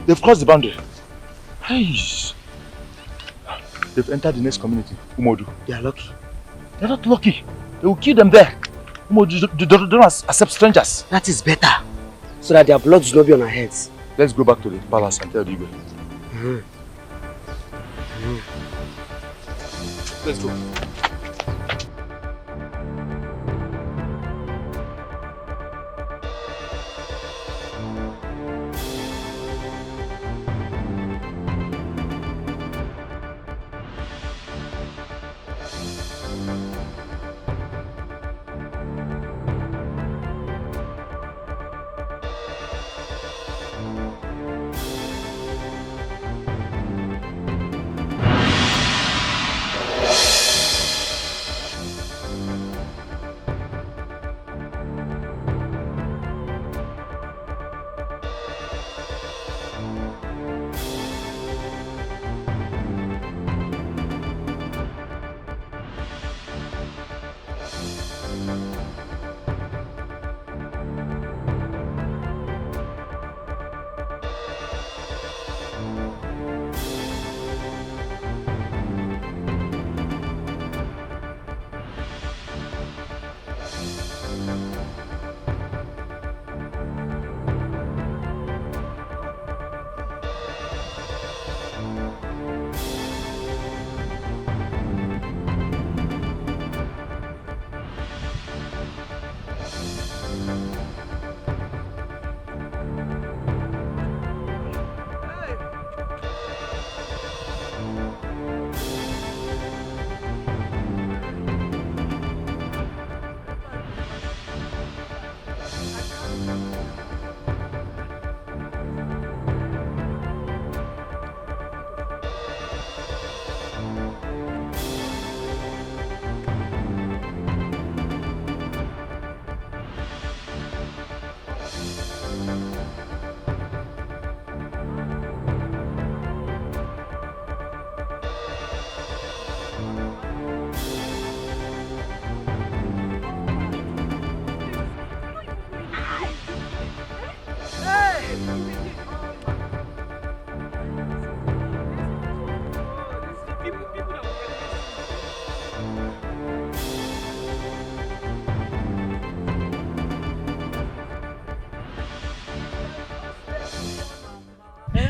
They've crossed the boundary. Hey. They've entered the next community, Umodu. They are lucky. They're not lucky. They will kill them there. Umodu, they don't accept strangers. That is better. So that their blood will not be on our heads. Let's go back to the palace and tell the Igwe. Let's go.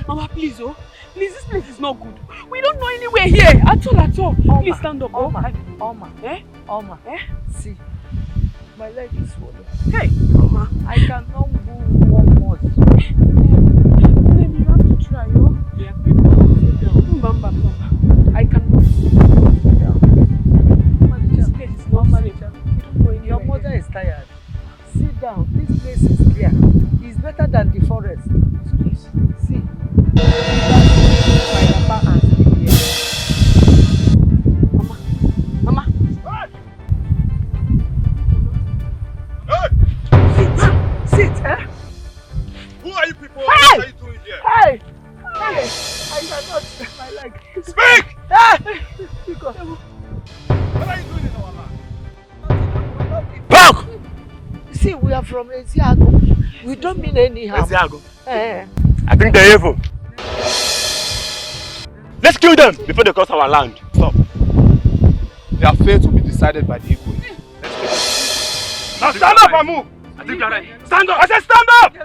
Mama, please, oh. Please, this place is not good. We don't know anywhere here. At all. Oma, please stand up. Oma. Eh? Oma. Eh? See, my leg is swollen. Hey, Mama. I cannot move one more. Then you have to try, oh. Yeah. Bamba. I cannot. This place is not safe. We don't know anywhere. Your mother is tired. Sit down. This place is clear. It's better than the forest. Please, see. Mama. Sit, eh? Who are you people? Hey! What are you doing here? Hey! I cannot. My leg. Speak! Hey! Because What are you doing in our land? Talk! See, we are from Eziago. We don't mean any harm. Eziago? Eh. I think they're evil. Let's kill them before they cross our land. Stop. Their fate will be decided by the Igwe. Now stand up and move! I think you're right. Stand up! I said stand up!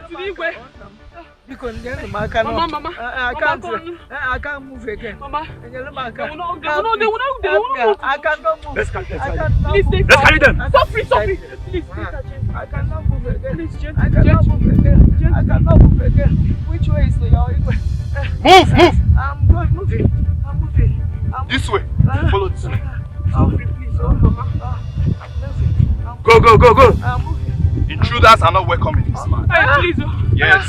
Mama. I can't move again. Mama. I cannot move. Let's carry them. Please, Let's carry them. Stop free. Please. I cannot move again. Please, I cannot move again. I cannot move again. Which way is the Igwe? Move! I'm moving. I'm moving. This way. Follow this way. Stop free, please. Oh, Mama. I'm moving. Go. I'm moving. Intruders are not welcome in this land. Please. Yes.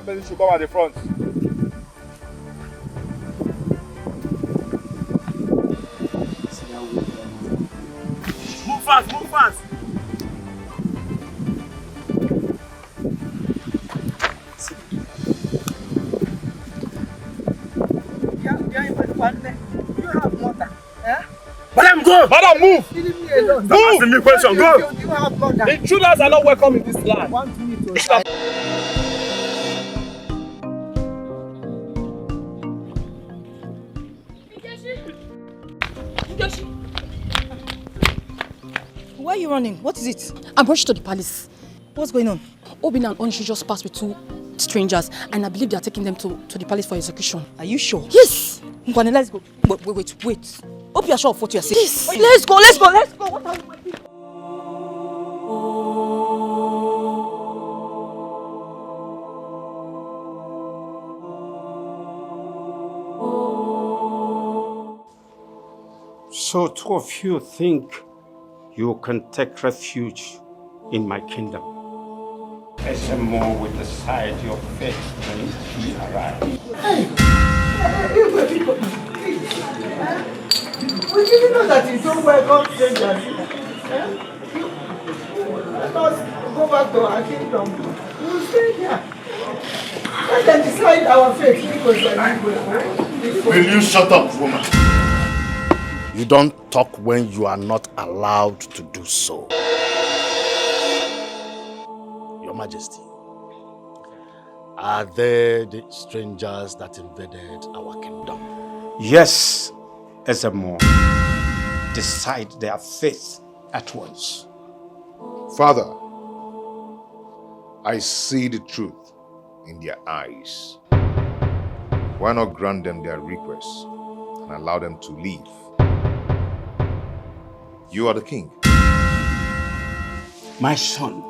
One person should come at the front. Move fast, move fast! You have mother. Eh? Madam, go! Madam, move! Leave me alone. Stop asking me questions, go! You have mother. Intruders are not welcome in this land. Want me to stop? Why are you running? What is it? I'm rushed to the palace. What's going on? Obin and Onishi just passed with 2 strangers, and I believe they are taking them to the palace for execution. Are you sure? Yes! Nkwane, let's go. Wait. Hope you are sure of what you are saying. Yes! Let's go! Let's go. What are you waiting for? So 2 of you think you can take refuge in my kingdom? SMO will decide your fate when he arrives. We didn't know that you don't welcome strangers. Let us go back to our kingdom. We will stay here. Let them decide our fate. Will you shut up, woman? You don't talk when you are not allowed to do so. Your Majesty, are they the strangers that invaded our kingdom? Yes, SMO. Decide their fate at once. Father, I see the truth in their eyes. Why not grant them their requests and allow them to leave? You are the king. My son,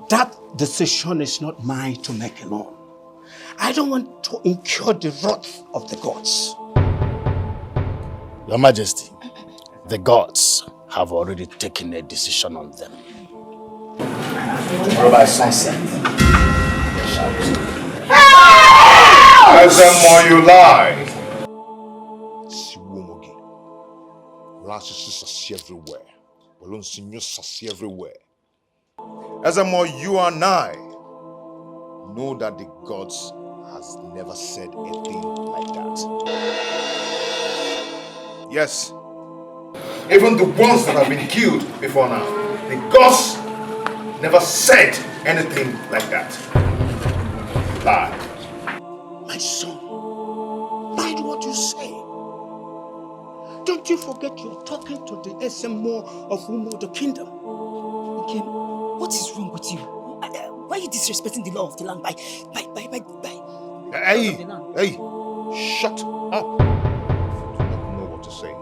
that decision is not mine to make alone. I don't want to incur the wrath of the gods. Your Majesty, the gods have already taken a decision on them. Tomorrow by sunset, they shall be. As them more you lie. Everywhere. As a more you and I know that the gods has never said a thing like that. Yes, even the ones that have been killed before now, the gods never said anything like that. Lie. My son, mind what you say. Don't you forget you're talking to the SMO of Umo, the kingdom. Again, what is wrong with you? Why are you disrespecting the law of the land by Hey, shut up. You do not know what to say.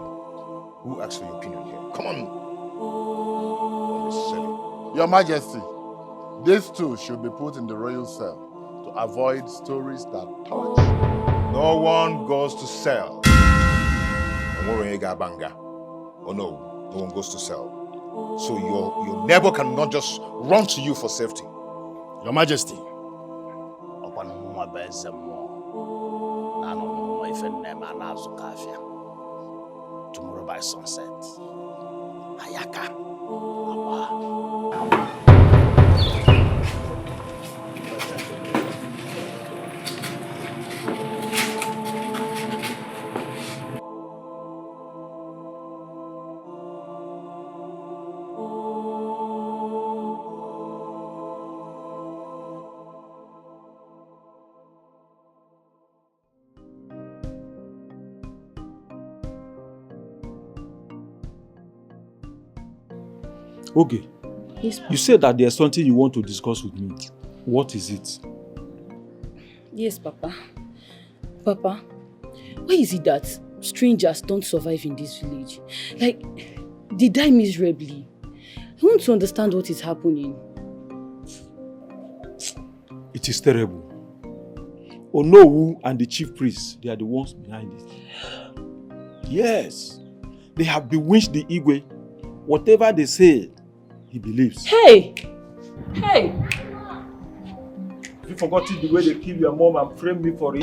Who asked for your opinion here? Come on. Don't be silly. Your Majesty, these 2 should be put in the royal cell to avoid stories that touch. No one goes to cell. Oh no, no one goes to cell. So your neighbor cannot just run to you for safety. Your Majesty, tomorrow by sunset, Ayaka. Okay. Yes, You said that there's something you want to discuss with me. What is it? Yes, Papa. Papa, why is it that strangers don't survive in this village? Like, they die miserably. I want to understand what is happening. It is terrible. Onowu and the chief priest, they are the ones behind it. Yes. They have bewitched the Igwe. Whatever they say, he believes. Hey! Hey! you forgotten the way they kill your mom and frame me for it?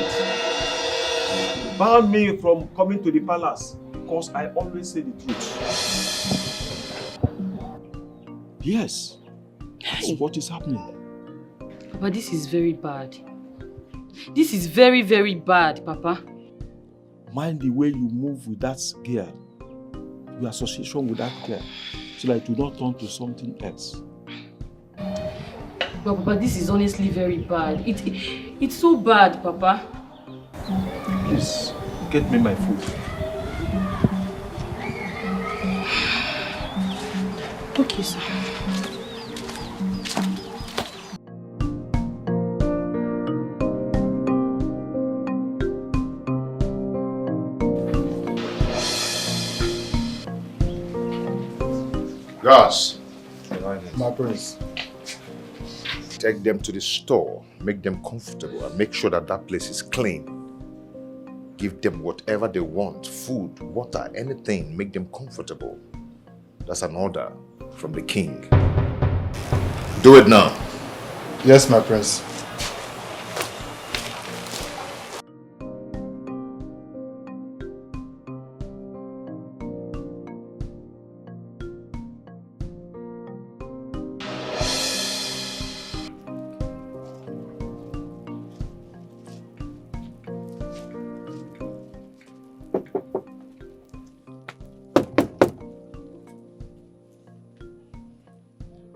Ban me from coming to the palace because I always say the truth. Yes, that's what is happening. Papa, this is very bad. This is very, very bad, Papa. Mind the way you move with that girl, your association with that girl, so that it will not turn to something else. But Papa, this is honestly very bad. It's so bad, Papa. Please, get me my food. Okay, sir. Guards, my prince. Take them to the store, make them comfortable, and make sure that that place is clean. Give them whatever they want, food, water, anything, make them comfortable. That's an order from the king. Do it now. Yes, my prince.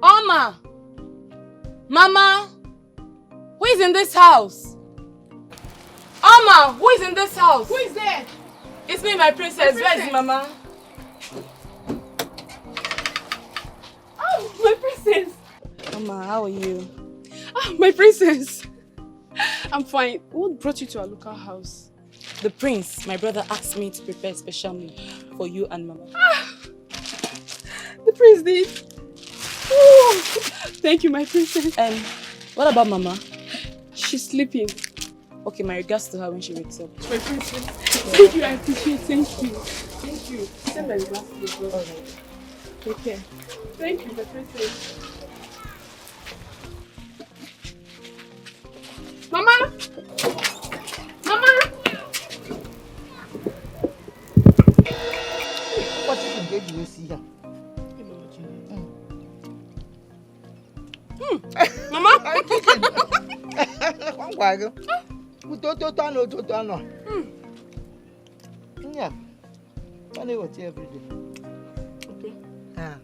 Oma! Mama! Who is in this house? Oma! Who is in this house? Who is there? It's me, my princess. Where is Mama? Oh, my princess! Oma, how are you? Ah, my princess! I'm fine. What brought you to our local house? The prince, my brother, asked me to prepare a special meal for you and Mama. Ah! The prince did? Oh, thank you, my princess. What about Mama? She's sleeping. Okay, my regards to her when she wakes up. My princess. Thank you, I appreciate it. Thank you. Thank you. Send my regards to your brother. Alright. Take care. Thank you, my princess. Mama! Mama! What did you see here? Mama! I'm kicking. I'm going. Yeah. I know what every day. Okay. Ah.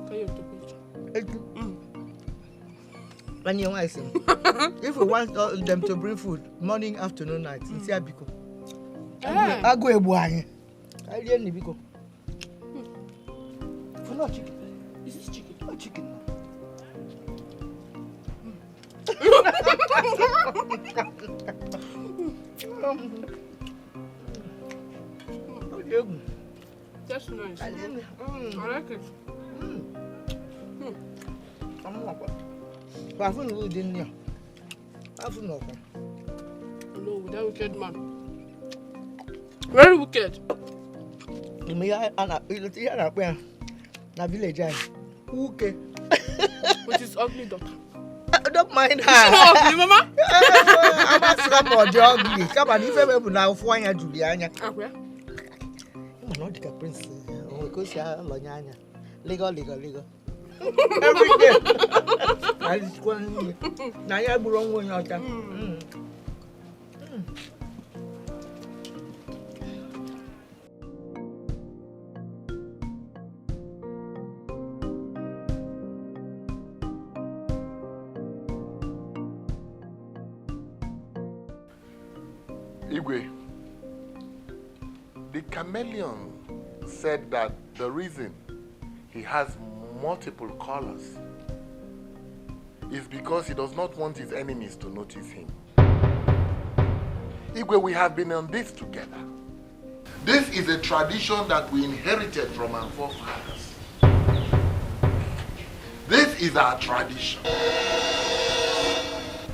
Can you take it? When you want some. If we want them to bring food, morning, afternoon, night, it's here because. I go a boy. I didn't because. For no chicken. Is this chicken? No chicken. That's nice. I like it. I've been here. I've been over. No, that wicked man. Very wicked. You may have a village. Okay. Which is ugly, doctor. Don't mind her. She's not ugly, Mama. I'm not ugly. Come on, if ever now for Juliana. Okay. I'm not the prince. Because you're Lonyana. Legal. Every day. I just want to. Now you're wrong when you're done. Igwe, the chameleon said that the reason he has multiple colors is because he does not want his enemies to notice him. Igwe, we have been on this together. This is a tradition that we inherited from our forefathers. This is our tradition.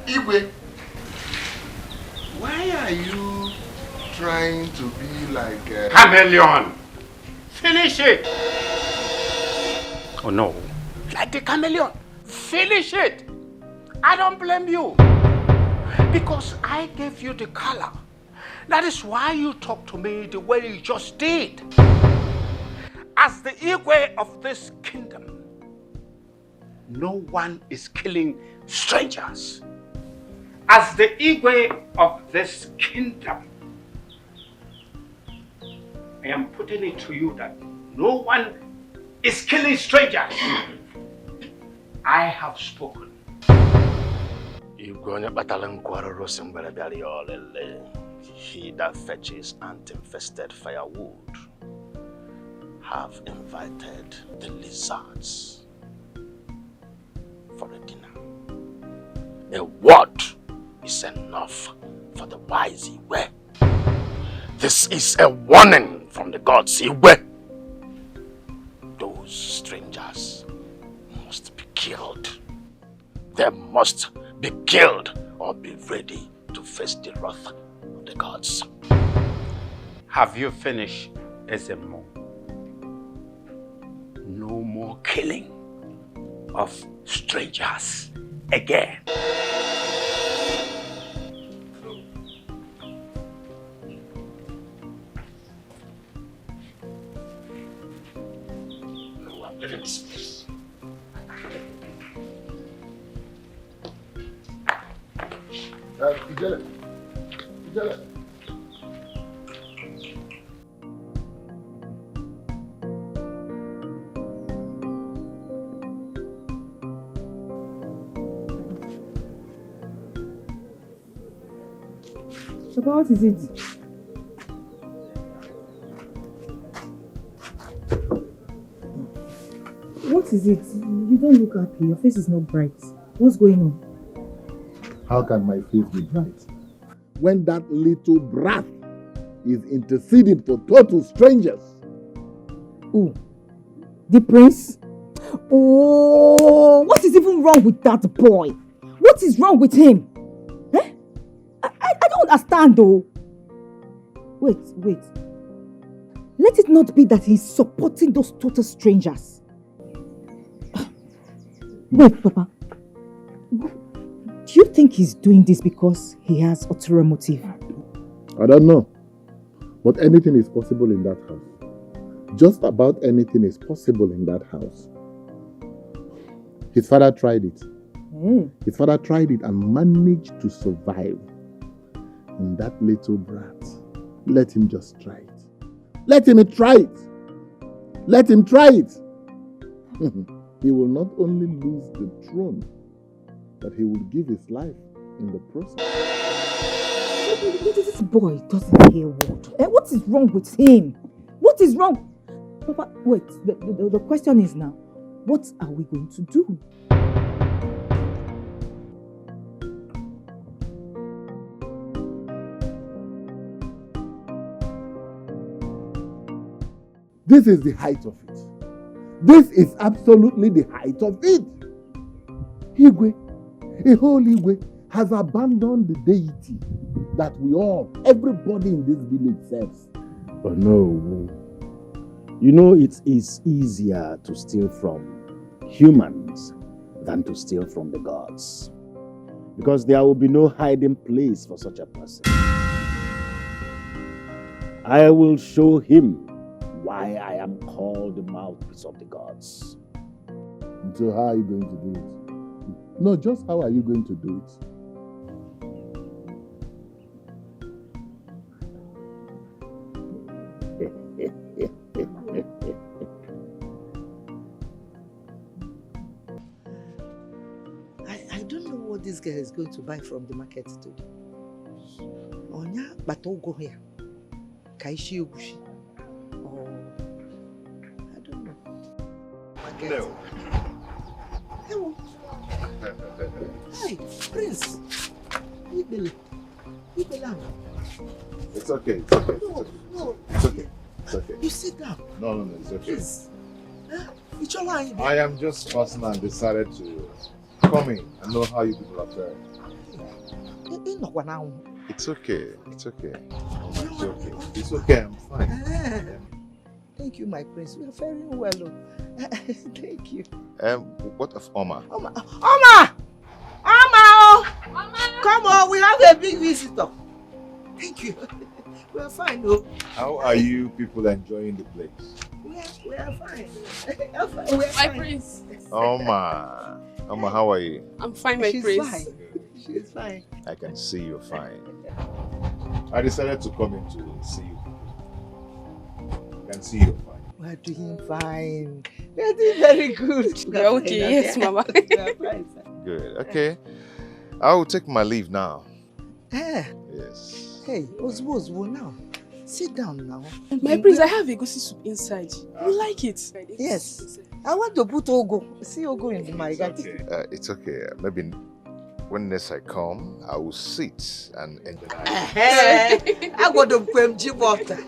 Igwe, why are you trying to be like a chameleon? Finish it! Oh no. Like the chameleon. Finish it. I don't blame you. Because I gave you the color. That is why you talk to me the way you just did. As the Igwe of this kingdom, no one is killing strangers. As the Igwe of this kingdom, I am putting it to you that no one is killing strangers. I have spoken. He that fetches ant-infested firewood have invited the lizards for a dinner. A word is enough for the wise Iwe. This is a warning from the gods Iwe. Those strangers must be killed. They must be killed or be ready to face the wrath of the gods. Have you finished, Ezemo? No more killing of strangers again. So what is it? What is it? You don't look happy. Your face is not bright. What's going on? How can my face be bright when that little brat is interceding for total strangers? Who? The prince? Oh, what is even wrong with that boy? What is wrong with him? Eh? I don't understand though. Wait. Let it not be that he's supporting those total strangers. Wait, Papa. Do you think he's doing this because he has ulterior motive? I don't know. But anything is possible in that house. Just about anything is possible in that house. His father tried it. His father tried it and managed to survive. And that little brat, let him just try it. Let him try it. Let him try it. He will not only lose the throne, but he will give his life in the process. This boy doesn't hear word. What is wrong with him? What is wrong? Papa, wait. The question is now, what are we going to do? This is the height of it. This is absolutely the height of it. Igwe, a whole Igwe, has abandoned the deity that everybody in this village serves. But no, you know it is easier to steal from humans than to steal from the gods. Because there will be no hiding place for such a person. I will show him why I am called the mouthpiece of the gods. So how are you going to do it? No, just how are you going to do it? I don't know what this girl is going to buy from the market today. Onya batogo here. Kaishi ugushi. I don't know. No. Hello. Hi, Prince. Ibele. It's okay. It's okay. No. It's okay. It's okay. You sit down. No. It's okay. Please. It's your line. I am just passing and decided to come in and know how you people are faring. It's okay. It's okay. It's okay. It's okay. I'm fine. Thank you, my prince. We are faring well. Thank you. What of Oma? Oma! Come on, we have a big visitor. Thank you. We are fine, though. How are you people enjoying the place? We are fine. My prince. Oma, how are you? I'm fine, my She's prince. fine. She's fine. I can see you're fine. I decided to come in to see you. I can see you're fine. We are doing fine. We are doing very good. We are okay, yes, Mama. We are fine, sir. Good. Okay. I will take my leave now. Eh. Yes. Hey, Ozbo now. Sit down now. My prince, I have egusi soup inside. You like it? Yes. I want to put Ogo. See Ogo in my gut. It's okay. Maybe when next I come, I will sit and enjoy. I got to put water.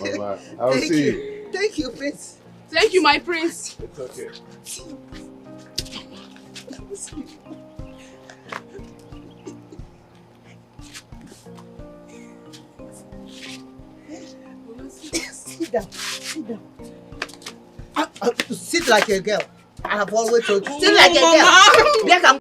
Mama, I will see you. Thank you, Prince. Thank you, my prince. It's okay. Sit down. Sit down. Sit like a girl. I have always told you. Sit like a girl. There come.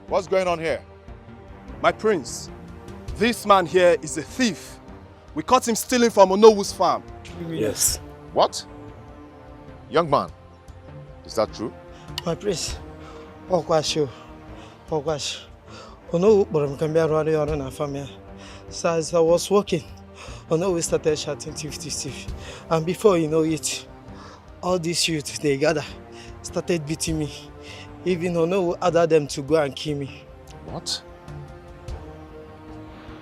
What's going on here? My prince, this man here is a thief. We caught him stealing from Onowu's farm. Yes. What? Young man, is that true? My prince. Okwash. Onowu kpọrọ m ka m bịa rụọ ọrụ na farm ya. So as I was working, Onowu started shouting thief. And before you know it, all these youth they gather, started beating me. Even Onowu ordered them to go and kill me. What?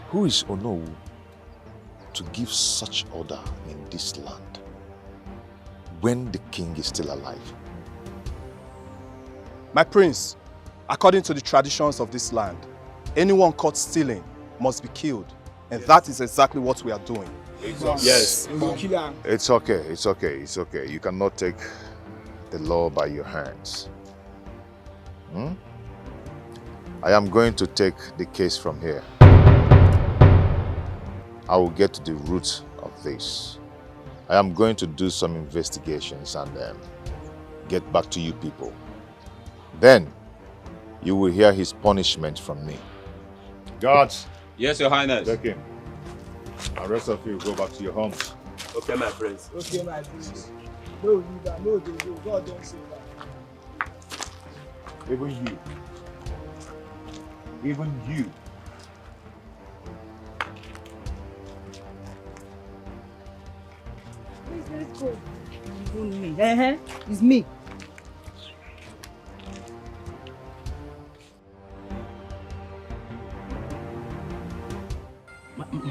Who is Onowu to give such order in this land when the king is still alive? My prince, according to the traditions of this land, anyone caught stealing must be killed. And that is exactly what we are doing. Yes. It's okay. You cannot take the law by your hands. I am going to take the case from here. I will get to the root of this. I am going to do some investigations and get back to you people. Then, you will hear his punishment from me. Guards. Yes, Your Highness. Take him. The rest of you go back to your homes. Okay, my prince. Okay, my prince. No leader, no do. God don't say that. Even you. Please, let's go. It's me.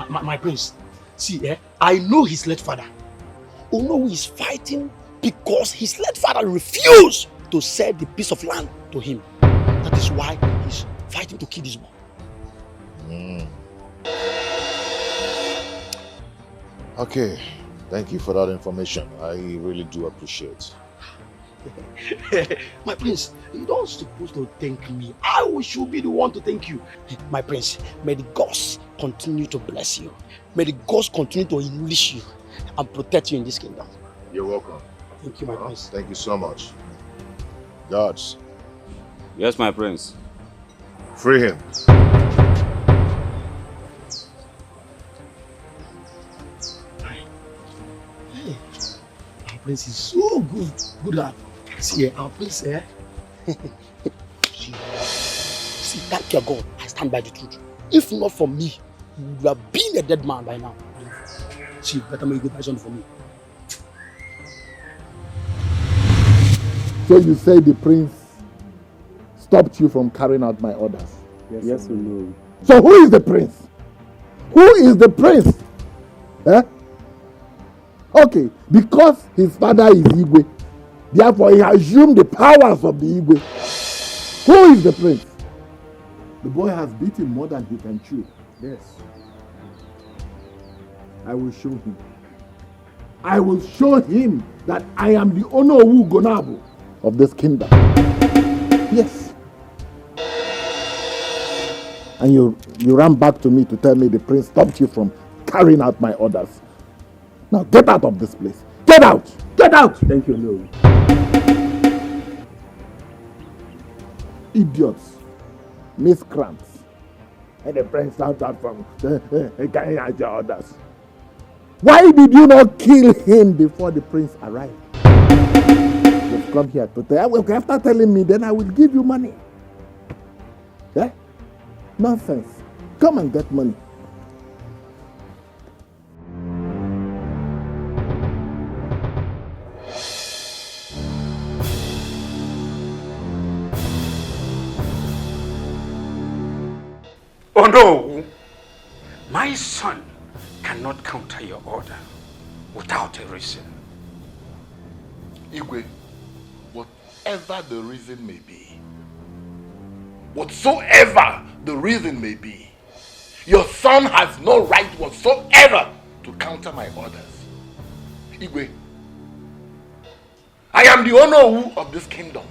My prince, see, I know his late father. Onowu is fighting because his late father refused to sell the piece of land to him. That is why he's fighting to kill this boy. Okay, thank you for that information. I really do appreciate. My prince, you don't supposed to thank me. I should be the one to thank you. My prince, may the gods continue to bless you. May the gods continue to enrich you and protect you in this kingdom. You're welcome. Thank you, my prince. Thank you so much. Guards. Yes, my prince. Free him. Hey, prince is so good. Good lad. See, our prince, see, thank your God, I stand by the truth. If not for me, you would have been a dead man by now. See, better make a good version for me. So you say the prince stopped you from carrying out my orders? Yes, we know. So who is the prince? Who is the prince? Okay, because his father is Igwe, therefore he assumed the powers of the Igwe. Who is the prince? The boy has beaten more than he can chew. Yes. I will show him. I will show him that I am the Onowu Gonabo of this kingdom. Yes. And you ran back to me to tell me the prince stopped you from carrying out my orders. Now get out of this place. Get out! Get out! Thank you, Lord. Idiots. Miscreants. And the prince stopped out from carrying out your orders. Why did you not kill him before the prince arrived? You've come here to tell me. After telling me, then I will give you money. Yeah? Nonsense. Come and get money. Oh no! My son cannot counter your order without a reason. Igwe, whatever the reason may be, whatsoever the reason may be, your son has no right whatsoever to counter my orders. Igwe, I am the Onowu of this kingdom.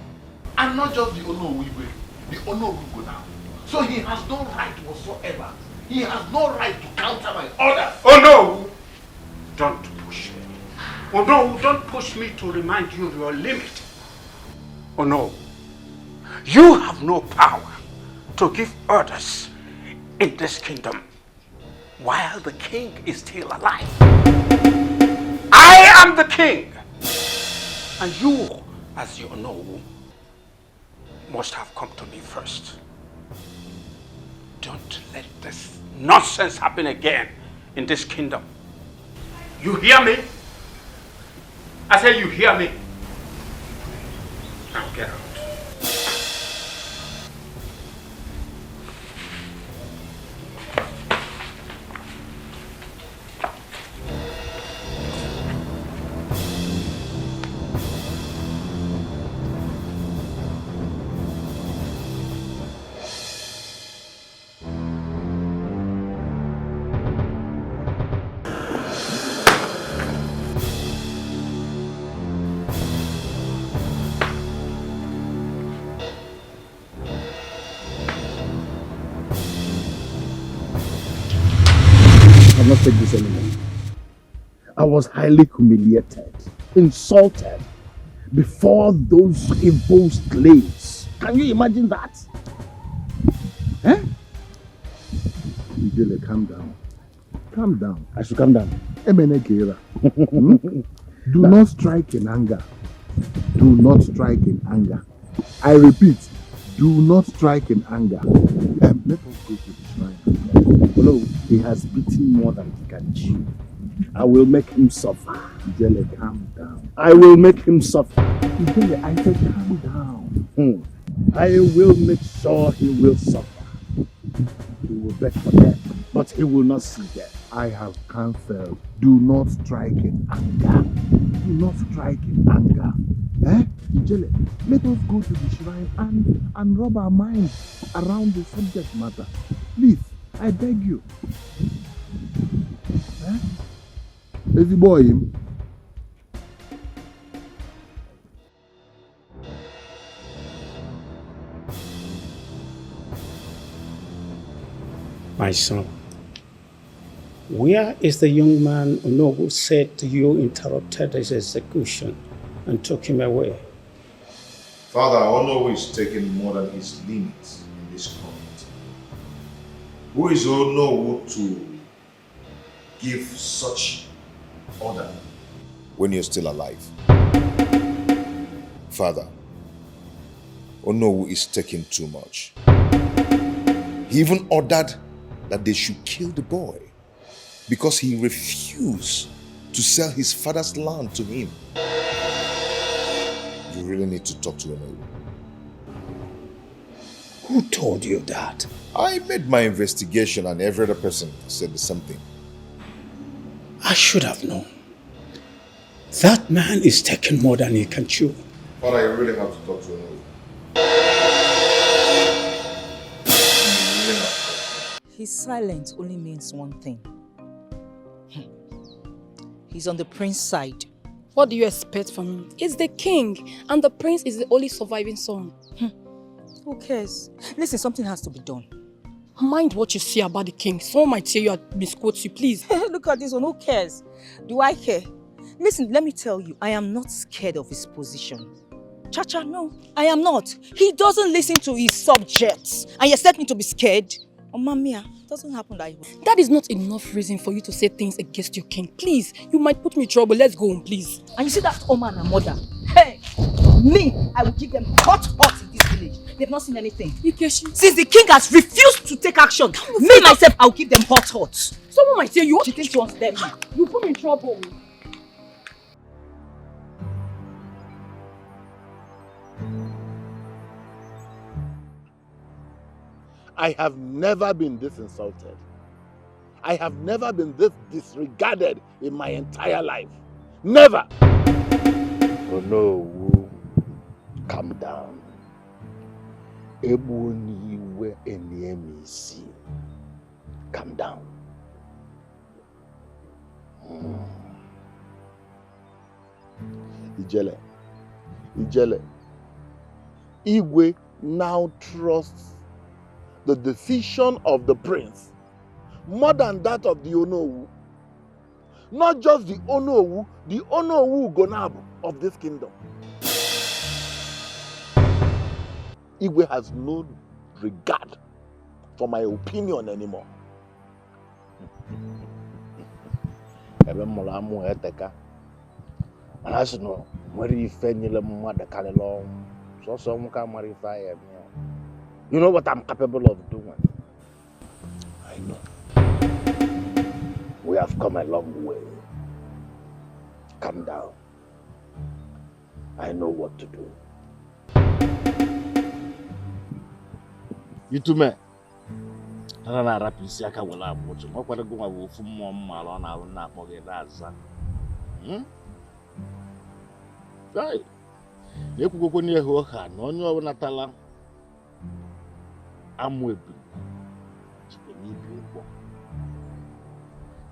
And not just the Onowu Igwe, the Onowu Gonabo. So he has no right whatsoever. He has no right to counter my orders. Oh no! Don't push me. Oh no, don't push me to remind you of your limit. Oh no. You have no power to give orders in this kingdom while the king is still alive. I am the king. And you, as you know, must have come to me first. Don't let this nonsense happen again in this kingdom. You hear me? I say you hear me. Now get out. Not take this anymore. I was highly humiliated, insulted before those evil slaves. Can you imagine that? Eh? Ijele, calm down. Calm down. I should calm down. Do not strike in anger. Do not strike in anger. I repeat, do not strike in anger. Let us go to the shrine. Hello, he has beaten more than he can chew. I will make him suffer. Ijele, calm down. I will make him suffer. Ijele, I said calm down. I will make sure he will suffer. He will beg for death, but he will not see death. I have cancelled. Do not strike in anger. Do not strike in anger. Eh? Ijele, let us go to the shrine and rub our minds around the subject matter. Please, I beg you. Eh? Easy boy. My son, where is the young man who said you interrupted his execution and took him away? Father, Onowu is taking more than his limits in this court. Who is Onowu to give such order? when you're still alive. Father, Onowu is taking too much. He even ordered that they should kill the boy because he refused to sell his father's land to him. You really need to talk to Onowu. Who told you that? I made my investigation and every other person said the same thing. I should have known. That man is taking more than he can chew. Father, I really have to talk to Onowu. His silence only means one thing. He's on the prince's side. What do you expect from him? He's the king, and the prince is the only surviving son. Who cares? Listen, something has to be done. Mind what you say about the king. Someone might say you are misquote you, please. Look at this one. Who cares? Do I care? Listen, let me tell you, I am not scared of his position. Chacha, no, I am not. He doesn't listen to his subjects. And you expect me to be scared? Oh, Mamia, it doesn't happen that way. That is not enough reason for you to say things against your king. Please, you might put me in trouble. Let's go home, please. And you see that Oma and her mother? Hey, me, I will give them hot in this village. They've not seen anything. Since the king has refused to take action, me myself, I'll give them hot. Someone might say you. She thinks she wants them. You put me in trouble. I have never been this insulted. I have never been this disregarded in my entire life. Never! Oh no, calm down. Calm down. Ijele. Igwe now trusts the decision of the prince more than that of the Onowu. Not just the Onowu Gonabu of this kingdom. Igwe has no regard for my opinion anymore. You know what I'm capable of doing? I know. We have come a long way. Calm down. I know what to do. You two men. I don't rap you see I will have watch. What go I from Malon? I will not forget that. Right. You could go near her hand. No, you Natala. I'm with you.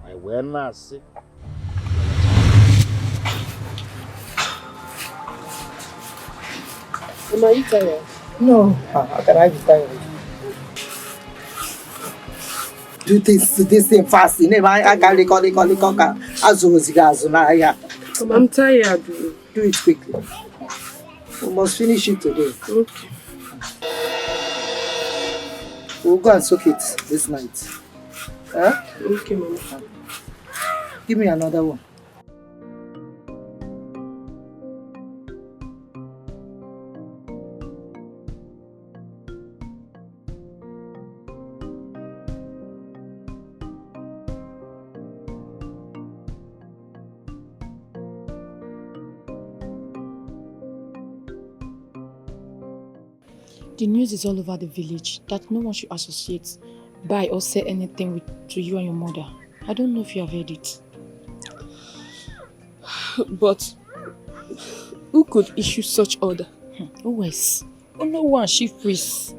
I will not see. Are you tired? No, how can I be tired? Do this thing fast. I can't recall. I'm tired. Do it quickly. We must finish it today. Okay. We'll go and soak it this night. Huh? Okay, Mama. Give me another one. The news is all over the village that no one should associate, buy or say anything to you and your mother. I don't know if you have heard it. But who could issue such order? Always. Onowu and chief priest.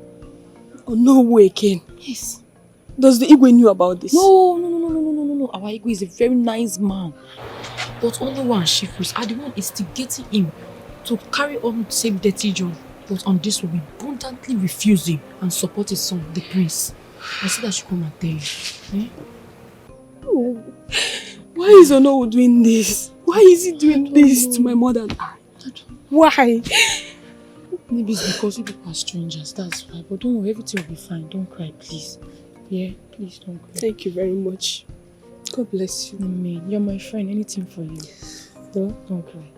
Onowu again. Yes. Does the Igwe knew about this? No. Our Igwe is a very nice man. But Onowu and chief priest are the one instigating him to carry on the same dirty job. But on this one, we abundantly refuse him and support his son, the prince. I said I should come and tell you. Eh? Oh, why is Onowu doing this? Why is he doing this to my mother and I? Why? Maybe it's because you people are strangers, that's why. But don't worry, everything will be fine. Don't cry, please. Yeah, please don't cry. Thank you very much. God bless you. Amen. You're my friend. Anything for you. Don't cry.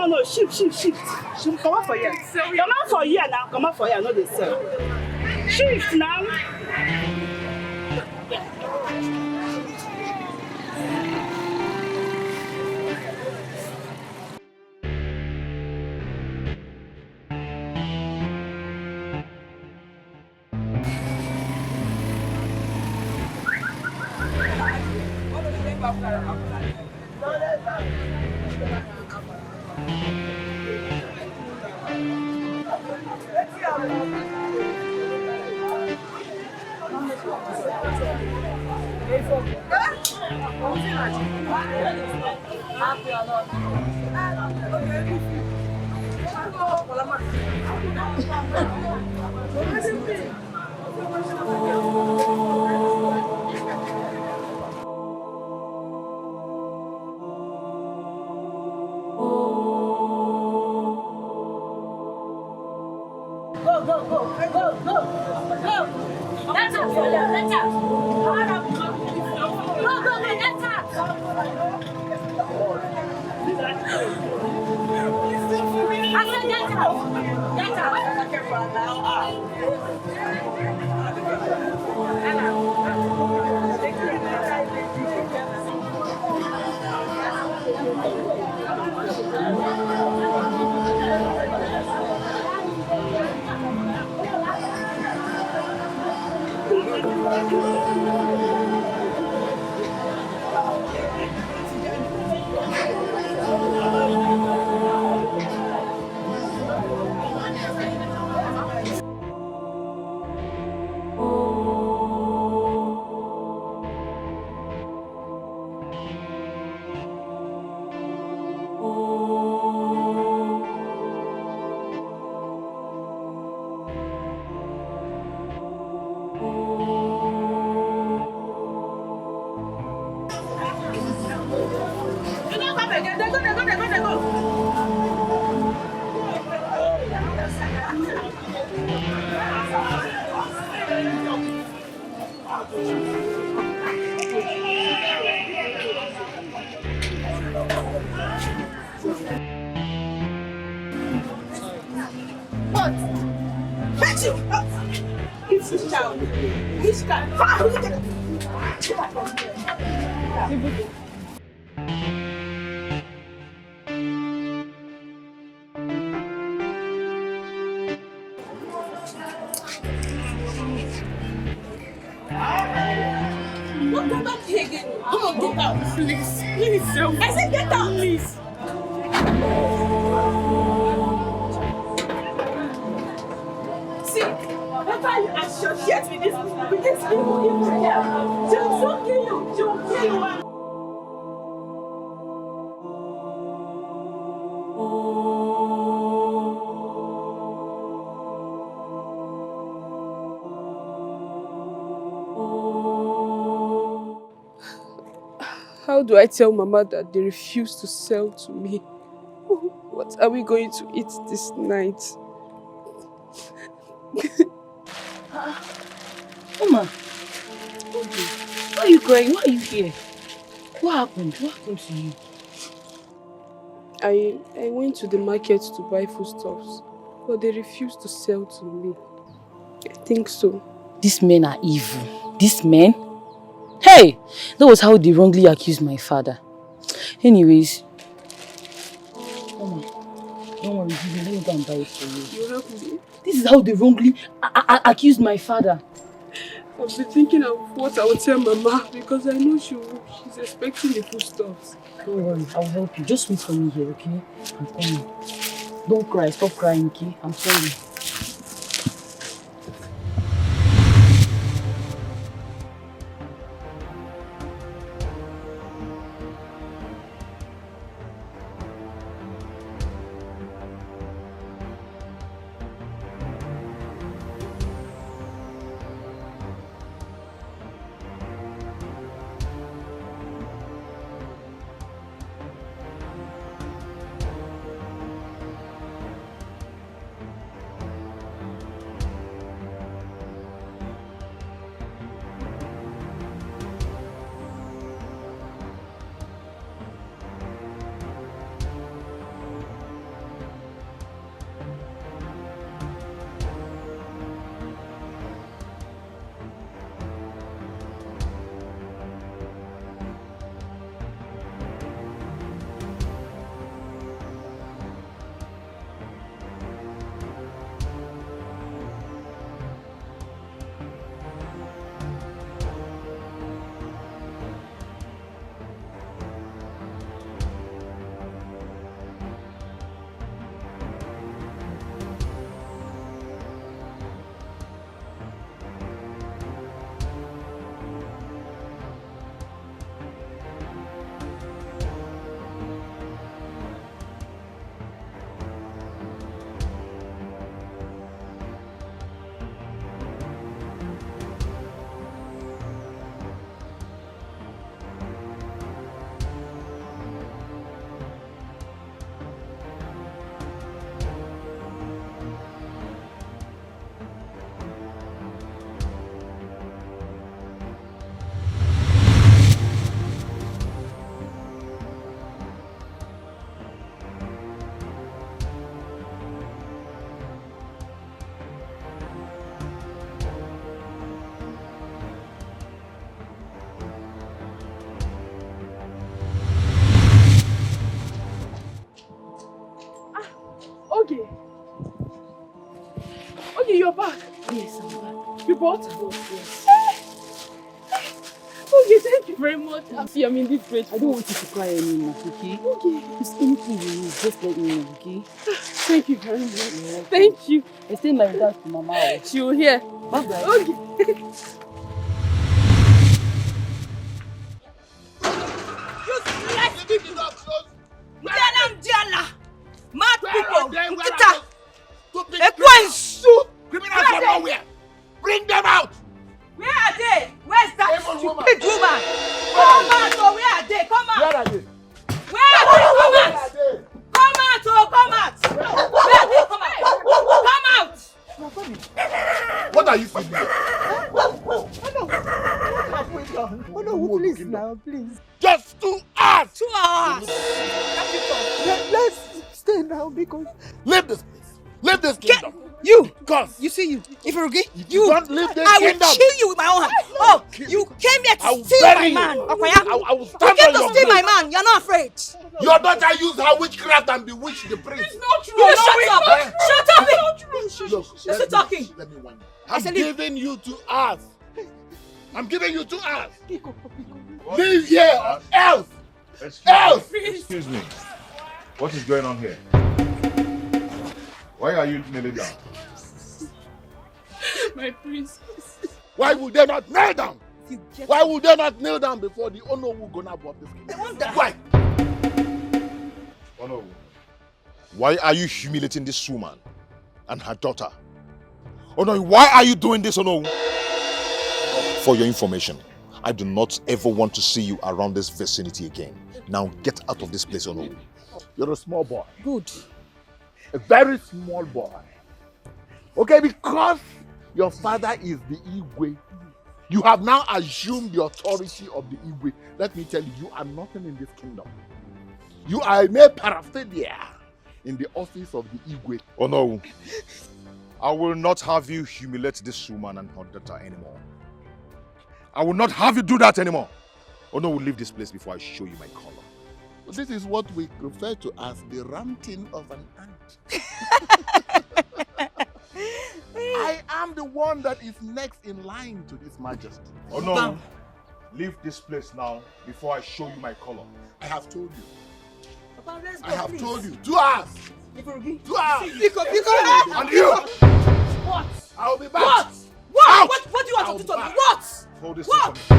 No, shift. Come out for here. Come out for here now. Come out for here. No, they sell. Shift now. Don't go back here again. Come on, get out. Please. I said get out. Please. See, better you associate with this evil girl. She will kill you. How do I tell Mama that they refuse to sell to me? What are we going to eat this night? Mama, why are you crying? Why are you here? What happened? What happened to you? I went to the market to buy foodstuffs, but they refused to sell to me. I think so. These men are evil. These men? Hey! That was how they wrongly accused my father. Anyways, Mama, don't worry, let me go and buy it for you. You help me? This is how they wrongly accused my father. I've been thinking of what I would tell Mama because I know she's expecting the foodstuffs. Don't worry, I'll help you. Just wait for me here, okay? I'm coming. Don't cry, stop crying, okay? I'm sorry. Okay, you're back. Yes, I'm back. You bought? Yes. Okay, thank you very much. I'm in this great. I don't want you to cry anymore, okay? Okay. If anything you need, just let me know, okay? Thank you very much. Thank you. I send my regards to Mama. She will hear. Bye-bye. Okay. Mad people! Nkita! Ekwensu! Criminals from nowhere! Bring them out! Where are they? Where's that stupid woman? Come out, oh, where are they? Come out! Where are they? Where are they? Come out! Come out, oh, come out! Where are they? Come out! Come out! What are you feeling? Oh no, please now, please. Just 2 hours! 2 hours! Let's stay now because... Leave this place! Leave this kingdom! You! Cause you see you! Ifurugi! You don't leave this I kingdom! will kill you with my own hand! Oh! You came here to steal my man! Okoya! I will stand you came on to your steal my place. man! You're not afraid! Your daughter used her witchcraft and bewitched the prince. It's not true! You shut up! Eh? Shut up! Look, You're still talking! Let me warn you. I'm giving you 2 hours. I'm giving you 2 hours. Leave here or else! Excuse me. What is going on here? Why are you kneeling down? My princess. Why would they not kneel down? Why would they not kneel down before the Onowu gonna above this kingdom? Why? Onowu. Why are you humiliating this woman and her daughter? Onowu, why are you doing this, Onowu? For your information, I do not ever want to see you around this vicinity again. Now get out of this place, Ono. You're a small boy. Good. A very small boy. Okay, because your father is the Igwe, you have now assumed the authority of the Igwe. Let me tell you, you are nothing in this kingdom. You are a mere paraphernalia in the office of the Igwe. Oh no. I will not have you humiliate this woman and her daughter anymore. I will not have you do that anymore. Oh no, we'll leave this place before I show you my color. This is what we refer to as the ranting of an ant. I am the one that is next in line to this majesty. Oh no, leave this place now before I show you my color. I have told you. Papa, let's go, I have please. told you. 2 hours. 2 hours. Pick up. And you. What? I'll be back. What? Out. What do you want to do to me? back. What? Hold this What? thing.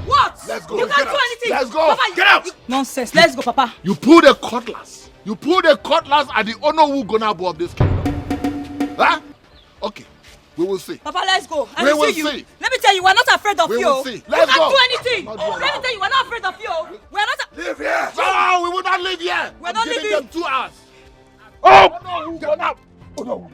What? Let's go. You Get can't out. do anything. Let's go. Papa, Get out. Nonsense. Let's go, Papa. You pulled a cutlass. You pulled a cutlass at the Onowu Gonabo of this kingdom. Huh? Okay. We will see. Papa, let's go. I We will will see you. see. Let me tell you, we're not afraid of We you. will see. You Let's can't go. do anything. Not doing Let me that. tell you, we're not afraid of you. We're not. Live here. No, we will not live here. We're I'm not giving leaving. them 2 hours. Oh! Onowu Gonabo. Onowu.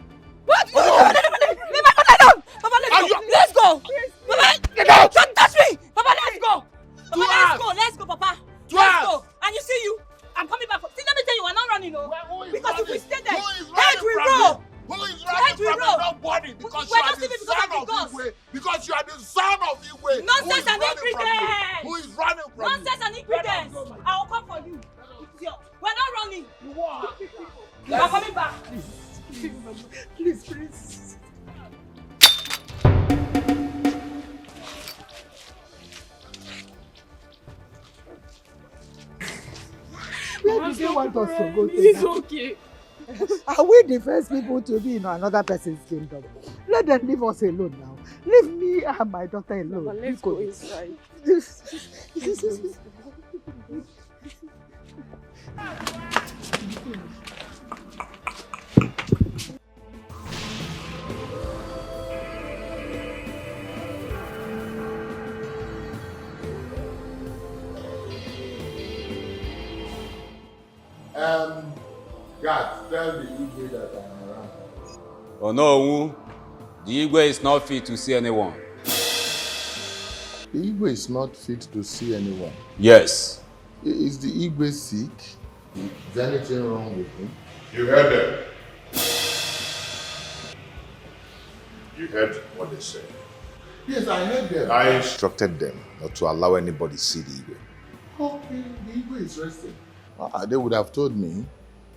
What? No, leave my mother alone. Papa, let's go. Let's go. Papa, Get out. don't touch me. Papa, let's go. Papa, 2 let's hours. go. Let's go, Papa. 2 Let's hours. go. And you see you, I'm coming back. See, let me tell you, we're not running, no. Who is Because if we running? stay there, Who is head running we from roll. you? Who is Head running we from roll. nobody? Because We're you not are the sleeping because son of the of gods. Igwe. Because you are the son of Igwe. Nonsense and Who is running from you? ingredients. Who is running from you? Nonsense and ingredients. I'll come for you. We're not running. You are. We're coming back. Please. Where do they want us to go to? It's okay. Are we the first people to be in another person's kingdom? Let them leave us alone now. Leave me and my daughter alone. Papa, let's go inside. Guys, tell the Igwe that I'm around. Oh no, the Igwe is not fit to see anyone. The Igwe is not fit to see anyone. Yes. Is the Igwe sick? Is anything wrong with him? You heard them. You heard what they said. Yes, I heard them. I instructed them not to allow anybody to see the Igwe. Okay, the Igwe is resting. They would have told me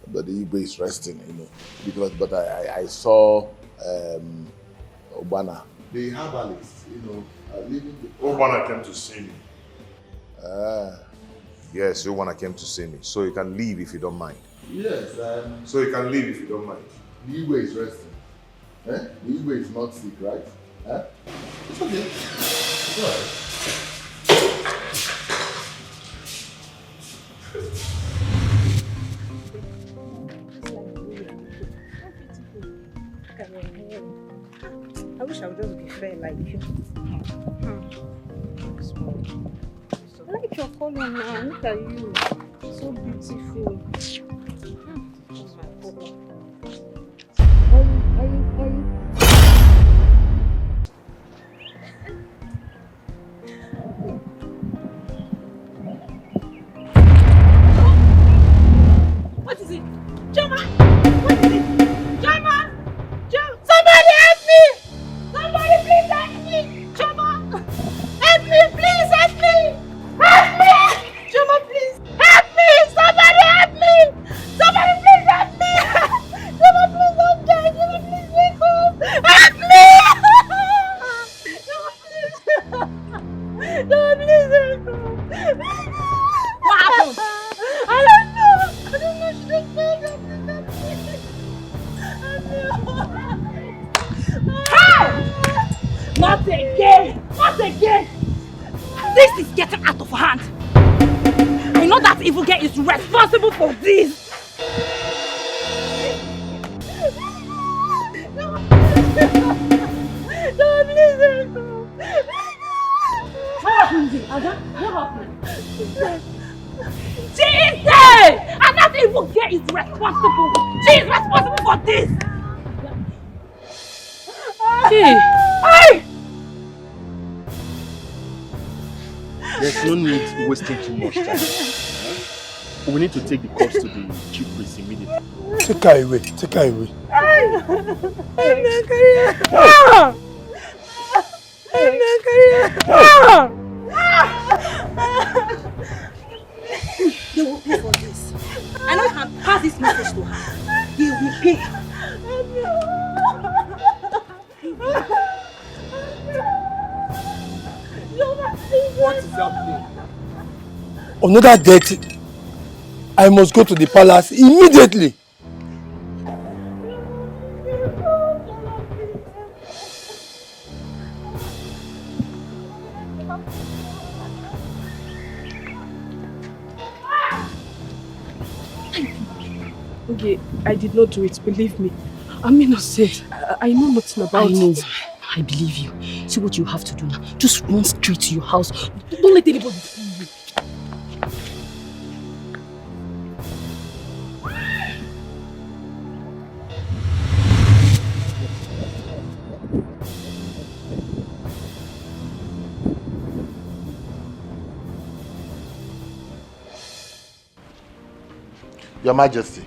that the Igwe is resting, but I saw Obana, the herbalist, leaving the... Obana came to see me. Yes, Obana came to see me. So you can leave if you don't mind. Yes, So you can leave if you don't mind. the Igwe is resting. The Igwe is not sick, right? It's okay. It's all right. I wish I would just be fair like you. I like your color now. Look at you. So beautiful. What is it? Jama! What is it? Jama! Somebody help me! Somebody please help me! Jama! Help me, please help me! Help me! Jama, please help me! Somebody help me! Somebody please help me! Jama, please don't die! Jama, please wake up! Help me! Jama, please! Jama, please help me! What happened? I don't know. I don't know. She just fell down. Not again! Not again! This is getting out of hand. I know that evil girl is responsible for this. No, please help me. happened? Ada, what happened? She is dead! And that evil girl is responsible. She is responsible for this! Hey! Hey! There's no need wasting too much time. We need to take the corpse to the chief priest immediately. Take her away. Take her away. They will pay for this. I know you can pass this message to her. They will pay. What is happening? Another death. I must go to the palace immediately. Okay, I did not do it, believe me. I'm innocent. I know nothing about it. I believe you. See what you have to do now. Just run straight to your house. Don't let anybody see you. Your Majesty.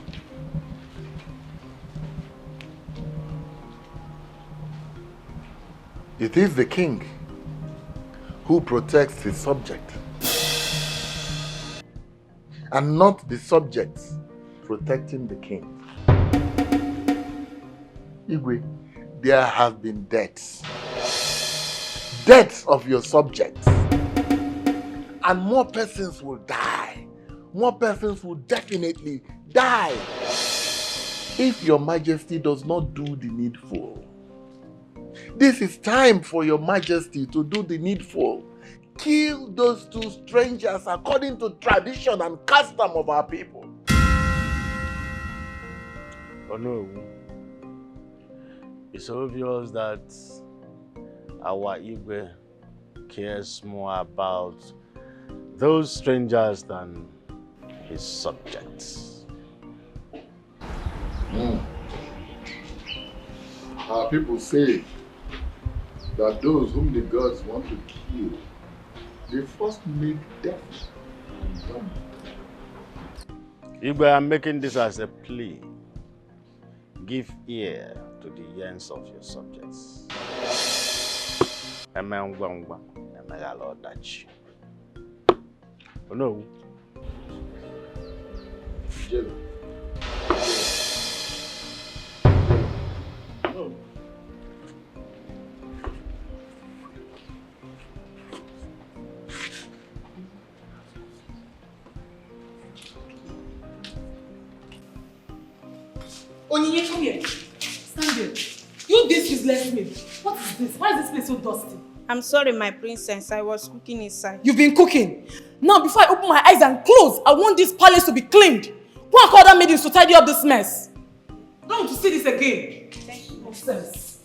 It is the king who protects his subject, and not the subjects protecting the king. Igwe, there have been deaths. Deaths of your subjects. And more persons will die. More persons will definitely die if your Majesty does not do the needful. This is time for your Majesty to do the needful. Kill those two strangers according to tradition and custom of our people. Oh no. It's obvious that our Igwe cares more about those strangers than his subjects. Our people say that those whom the gods want to kill, they first make death and dumb. Igwe, I'm making this as a plea. Give ear to the yearns of your subjects. Oh no. Onyinye, come here. Stand here. You this useless maid. What is this? Why is this place so dusty? I'm sorry, my princess. I was cooking inside. You've been cooking. Now, before I open my eyes and close, I want this palace to be cleaned. Go and call that maidens to tidy up this mess. I don't want to see this again. Thank you. Nonsense.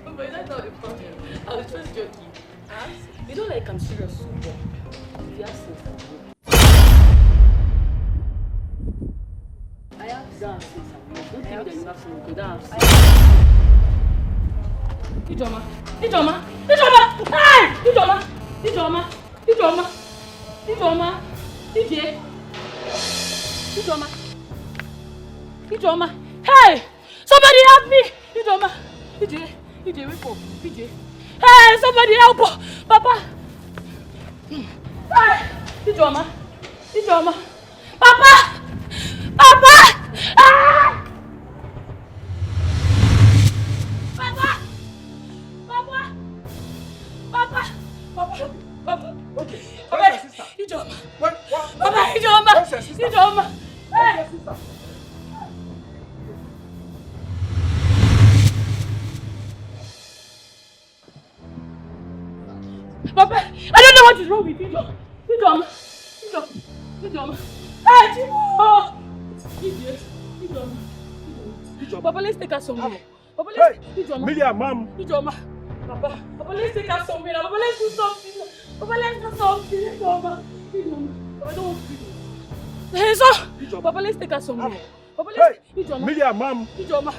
But that's not the problem. I was just joking. You don't like I'm serious, so if you have sense, I have sense. Don't tell me that you have sense, because I have sense. Ijoma! Ijoma! Ijoma! Hey! Ijoma! Ijoma! Ijoma! Ijoma! Ije! Ijoma! Ijoma! Hey! Somebody help me! Ijoma! Ije! Ije, wake up! Ije! Hey! Somebody help! Papa! Hey! Ijoma! Ijoma! Papa! Papa! Ah! Papa! Papa! Papa! Papa! Papa! Okay. Papa! Ijoma! Papa! Ijoma! Ijoma! Hey! Papa, I don't know what is wrong with you. Ijoma! Ijoma! Hey, Ijoma! Papa, let's take her somewhere. Papa, Hey, let's Miriam, mom. Papa, let's take her somewhere. Papa, let's do something. Papa, let's do something. Papa, I don't want to do this. Hey, so, Papa, let's take her somewhere. Papa, let's... Hey, Miriam, mom. Ijoma,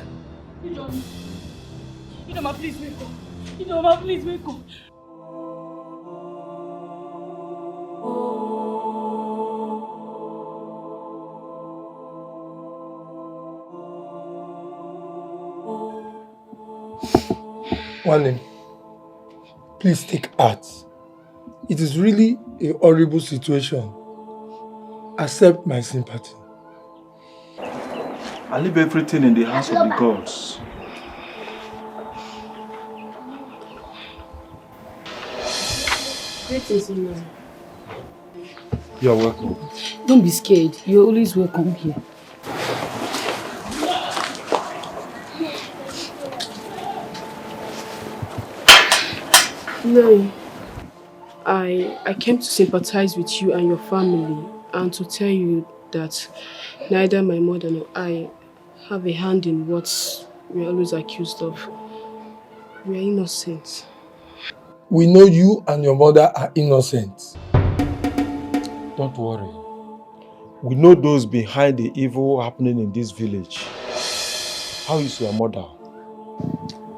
please, wake up. Ijoma, please, wake up. One, please take heart. It is really a horrible situation. Accept my sympathy. I leave everything in the hands of the gods. Greetings, Imam. You're welcome. Don't be scared. You're always welcome here. No, I came to sympathize with you and your family and to tell you that neither my mother nor I have a hand in what we're always accused of. We are innocent. We know you and your mother are innocent. Don't worry. We know those behind the evil happening in this village. How is your mother?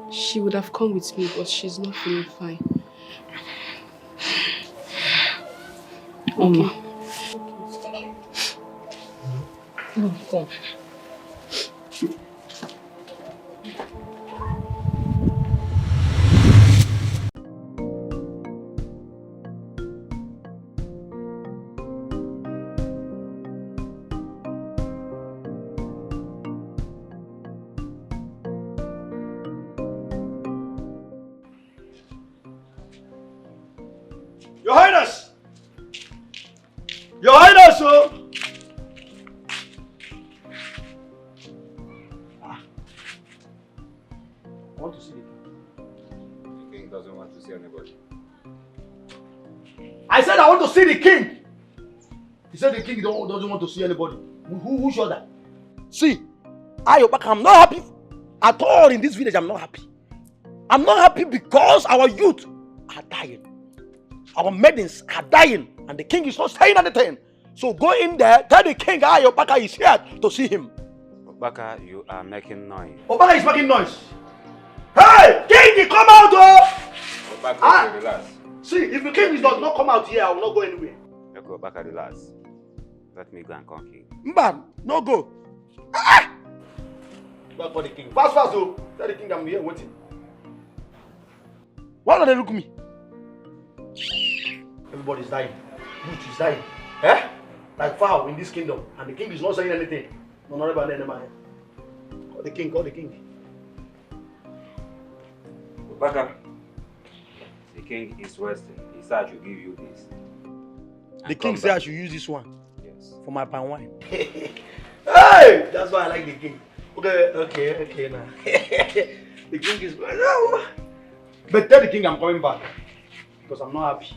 She would have come with me, but she's not feeling fine. Oma. No, come. Your Highness! Your Highness, sir! I want to see the king. The king doesn't want to see anybody. I said I want to see the king! He said the king doesn't want to see anybody. Who showed that? See, I'm not happy at all in this village. I'm not happy. I'm not happy because our youth are dying. Our maidens are dying and the king is not saying anything. So go in there, tell the king Obaka is here to see him. Obaka, you are making noise. Obaka is making noise. Hey, king, come out! Obaka, relax. See, if the king does not come out here, I will not go anywhere. Okay, Obaka, relax. Let me go and conquer him. Mban, no go. Ah! Go for the king. Fast, oh. Tell the king I'm here waiting. Why don't they look at me? Everybody's dying. Youth is dying. Eh? Like fowl in this kingdom. And the king is not saying anything. No, not about anymore. Call the king, call the king. Obaka, the king is resting. He said I should give you this. The king said I should use this one. Yes. For my palm wine. Hey! That's why I like the king. Okay now. The king is... But tell the king I'm coming back. Because I'm not happy.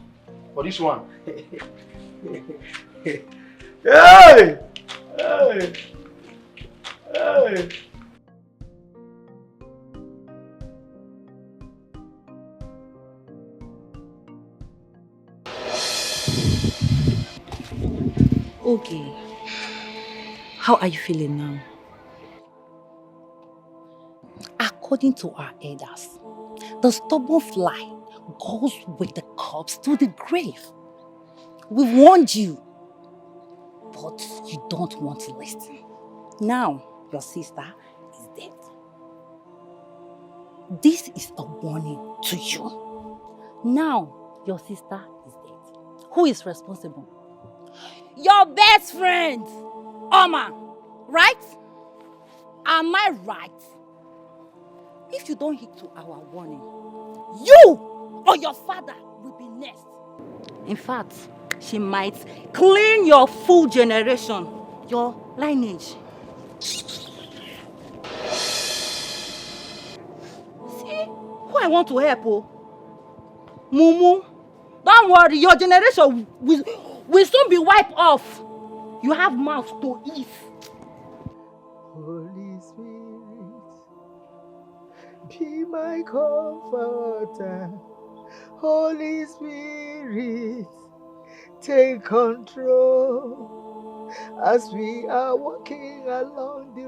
For this one. Hey! Hey! Hey! Okay. How are you feeling now? According to our elders, the stubborn fly goes with the corpse to the grave. We warned you, but you don't want to listen. Now, your sister is dead. This is a warning to you. Now, your sister is dead. Who is responsible? Your best friend, Oma, right? Am I right? If you don't heed to our warning, you or your father will be next. In fact, she might clean your full generation, your lineage. See who I want to help, oh? Mumu, don't worry, your generation will soon be wiped off. You have mouth to eat. Holy Spirit, be my comforter. Holy Spirit, take control. As we are walking along the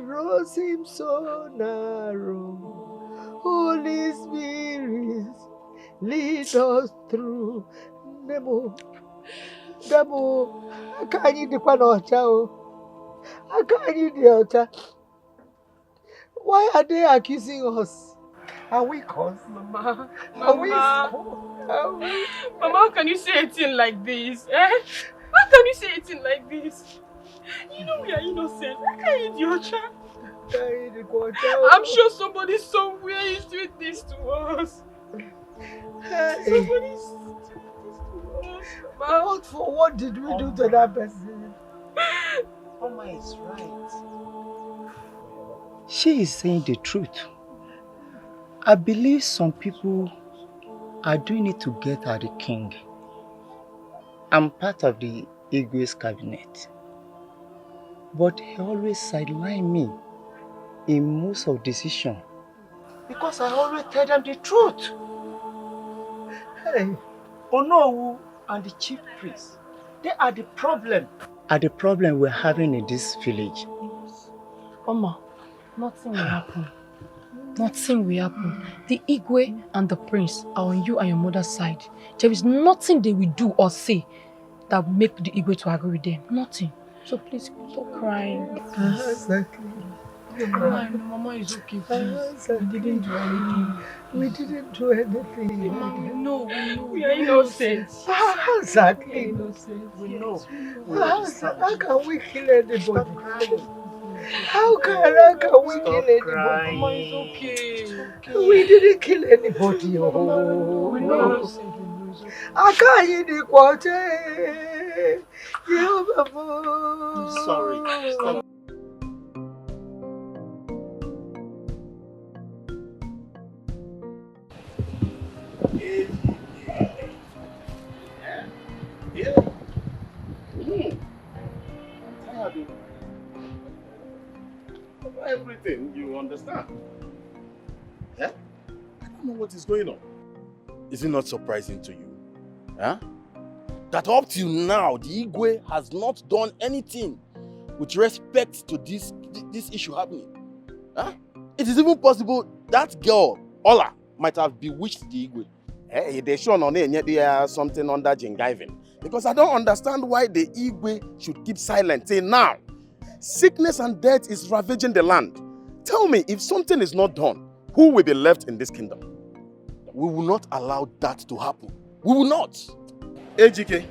road seems so narrow. Holy Spirit, lead us through. Nemo, I can't eat the panocha. I can't eat the altar. Why are they accusing us? Are we cons? Mama, Are we? Mama, how can you say a thing like this? How can you say a thing like this? You know we are innocent. How can you do your child? I'm sure somebody somewhere is doing this to us. Somebody is doing this to us. But for what did we do to that person? Mama is right. She is saying the truth. I believe some people are doing it to get at the king. I'm part of the Igwe's cabinet. But he always sidelined me in most of decisions. Because I always tell them the truth. Hey, Onowu and the chief priest, they are the problem. Are the problem we're having in this village. Oma, nothing will happen. Nothing will happen. The Igwe and the prince are on you and your mother's side. There is nothing they will do or say that will make the Igwe to agree with them. Nothing. So please stop crying. Exactly. Mama is okay, please. We didn't do anything. We didn't do anything. Mama, no, we are innocent. Exactly. Innocent. We know. How can we kill anybody? How can we kill anybody? Mama is okay. We didn't kill anybody. Oh, no. I can't eat the quarter. I'm sorry. Stop. Everything, you understand? Yeah? I don't know what is going on. Is it not surprising to you? Huh? That up till now, the Igwe has not done anything with respect to this issue happening. Huh? It is even possible that girl, Ola, might have bewitched the Igwe. Hey, they shown on it, yet there's something under Jingiving. Because I don't understand why the Igwe should keep silent till now. Sickness and death is ravaging the land. Tell me, if something is not done, who will be left in this kingdom? We will not allow that to happen. We will not. Ejike,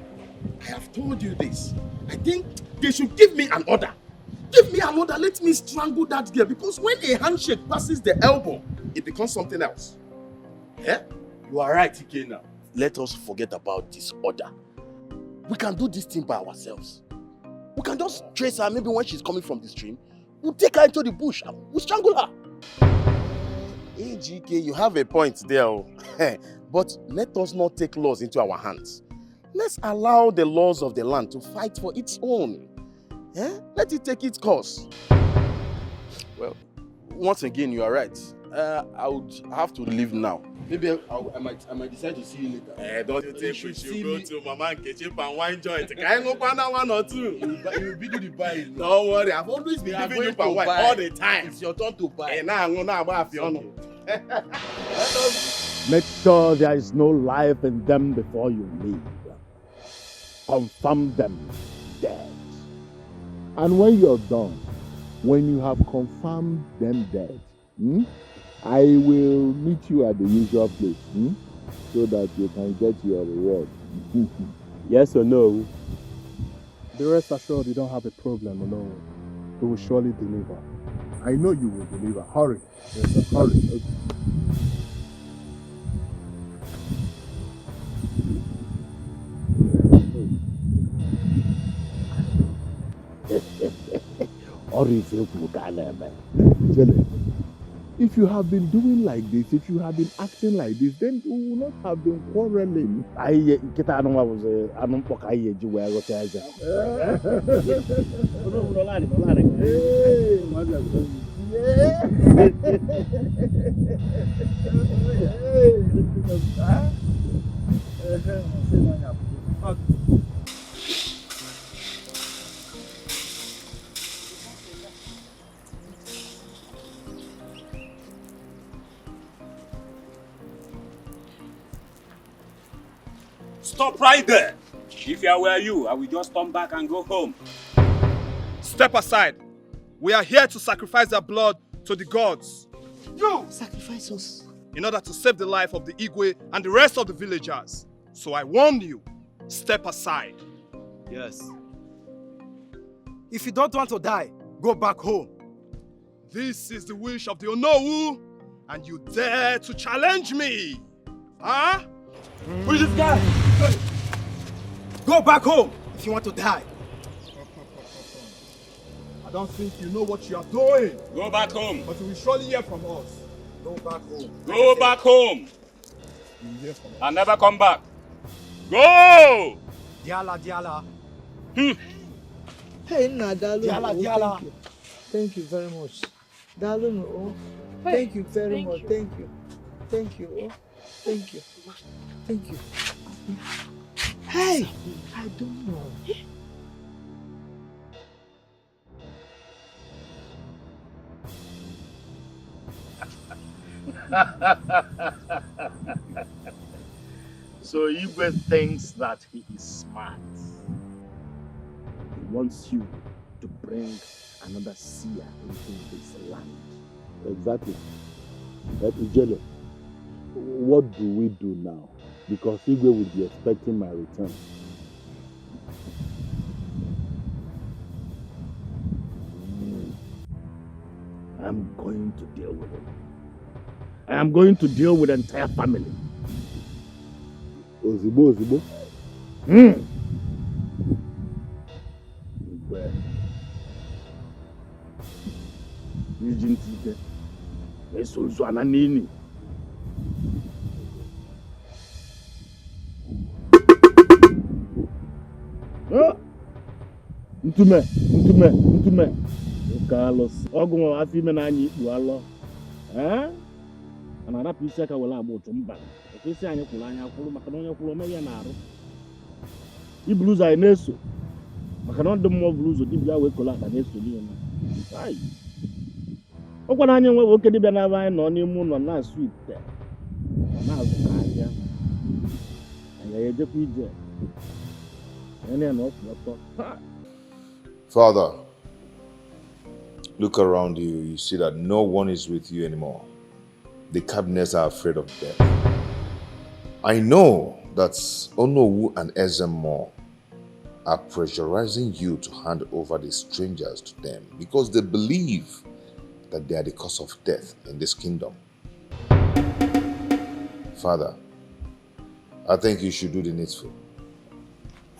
I have told you this. I think they should give me an order. Give me an order, let me strangle that girl. Because when a handshake passes the elbow, it becomes something else. Yeah? You are right, Ike, now. Let us forget about this order. We can do this thing by ourselves. We can just trace her, maybe when she's coming from the stream. We'll take her into the bush and we'll strangle her. Hey, GK, you have a point there. But let us not take laws into our hands. Let's allow the laws of the land to fight for its own. Let it take its course. Well, once again, you are right. I would have to leave now. Maybe I might decide to see you later. Don't you think we should go to Mama and Ketchup and wine joint? Can I go find one or two? You will be doing the buying. Don't worry, I've always been giving you for wine all the time. It's your turn to buy. Now I'm going to buy a Fiona. Make sure there is no life in them before you leave. Confirm them dead. And when you're done, when you have confirmed them dead, I will meet you at the usual place, so that you can get your reward. Yes or no? The rest assured you don't have a problem, no. We will surely deliver. I know you will deliver. Hurry. Yes, sir. Hurry. If you have been doing like this, if you have been acting like this, then you will not have been quarreling. Stop right there. If I were you, I will just turn back and go home. Step aside. We are here to sacrifice their blood to the gods. You sacrifice us in order to save the life of the Igwe and the rest of the villagers. So I warn you, step aside. Yes. If you don't want to die, go back home. This is the wish of the Onowu, and you dare to challenge me? Huh? Who is this guy? Hey. Go back home if you want to die. I don't think you know what you are doing. Go back home. But you will surely hear from us. Go back home. Go back home. You will hear from us. And never come back. Go! Diala. Hey, Nadalu. Diala. Thank you very much. Dalu, oh. Thank you very much. Thank you. Thank you. Oh. Thank you. Thank you. Hey, I don't know. So Igwe thinks that he is smart. He wants you to bring another seer into this land. Exactly. But Ijele, what do we do now? Because Igwe will be expecting my return. I'm going to deal with him. I am going to deal with the entire family. Ozigbo. Igwe. Ijintike. Esozu ananini. Ntume. Carlos. Ogun afime na anyi ikpu alo. Ana rapụ isi aka wele agba otu mba. Isi anyị kwụrụ anya kwụrụ maka na onye kwụrụ ome ya na-arụ. Iburu ụzọ anyị na-eso. Maka na ndị mmụọ buru ụzọ dibịa wee kọla aka na-eso n'ihe na. Ọ gwara anyị nwe nwoke dibịa na-aba anyị nọ n'ime ụlọ na-asụ ite. Na-azụ ka ahịa. Anyị ejekwa ije. Father, look around you. You see that no one is with you anymore. The cabinets are afraid of death. I know that Onowu and Ezemo are pressurizing you to hand over the strangers to them because they believe that they are the cause of death in this kingdom. Father, I think you should do the needful.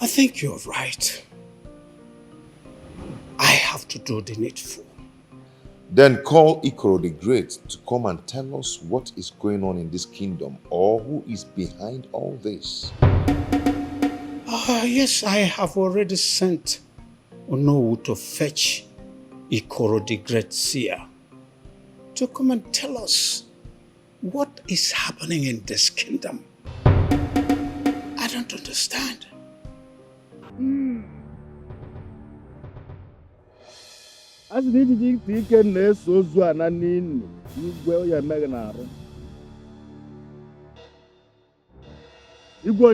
I think you're right. I have to do the needful. Then call Ikoro the Great to come and tell us what is going on in this kingdom or who is behind all this. Yes, I have already sent Onowu to fetch Ikoro the Great Seer to come and tell us what is happening in this kingdom. I don't understand. As the ike na-eso ozu a na n'inu Igwe ya emeghị n'arụ. Igwe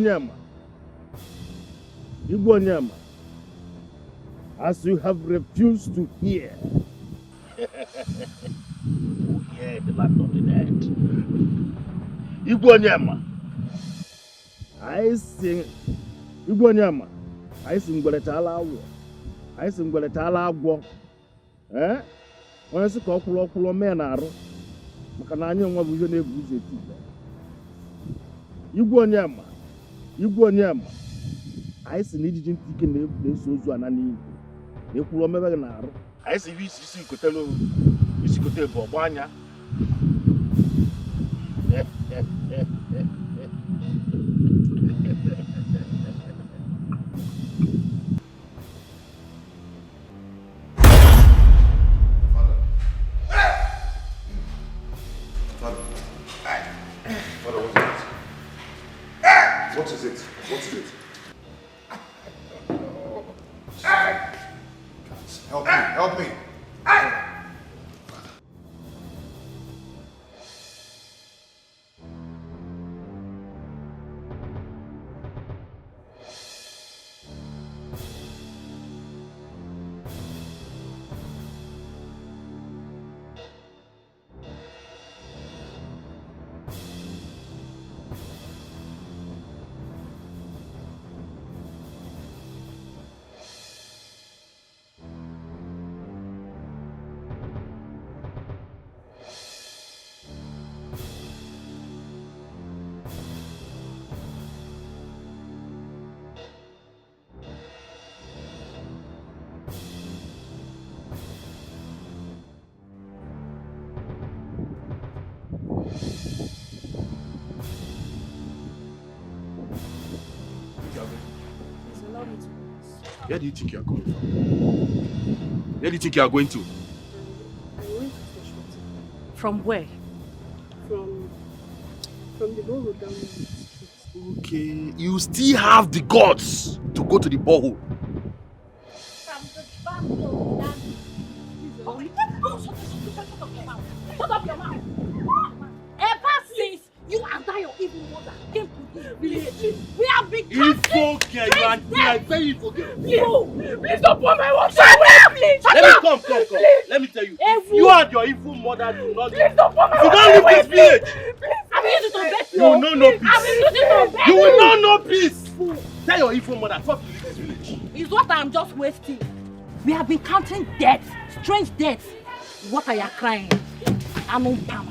Onyema, as you have refused to hear, you hear the land of the dead. Igwe Onyema, I sing ngweletala agwọ. I sing ngweletala agwọ. Onye sị ka ọkwụrụ mee na-arụ maka na anyị nwa bụ ihe na-ebu ụzọ eti. Igwe Onyema, anyị sị na ijiji ntị ike na-eso ozu ana n'iyi na-ekwuru omebeghị na-arụ. Anyị sị isi kote bụ ọgba anya. What is it? What is it? Help me, help me. Where do you think you are coming from? Where do you think you are going to? I went to fetch water. From where? From the borehole down the street. Okay, you still have the guts to go to the borehole. Shut up your mouth! Ever since you and that your evil mother came to this village, we have been Evil girl, you are very evil girl. Please don't pour my water Shut away, up! please! Let me come. Let me tell you. If you and your evil mother do not Please don't pour my if you water don't leave away, this village, I'm using to beg you will not know peace. I'm using to beg You will not know peace. Tell your evil mother stop to leave this village. It's what I'm just wasting. We have been counting deaths, strange deaths. What are you crying? I'm on power.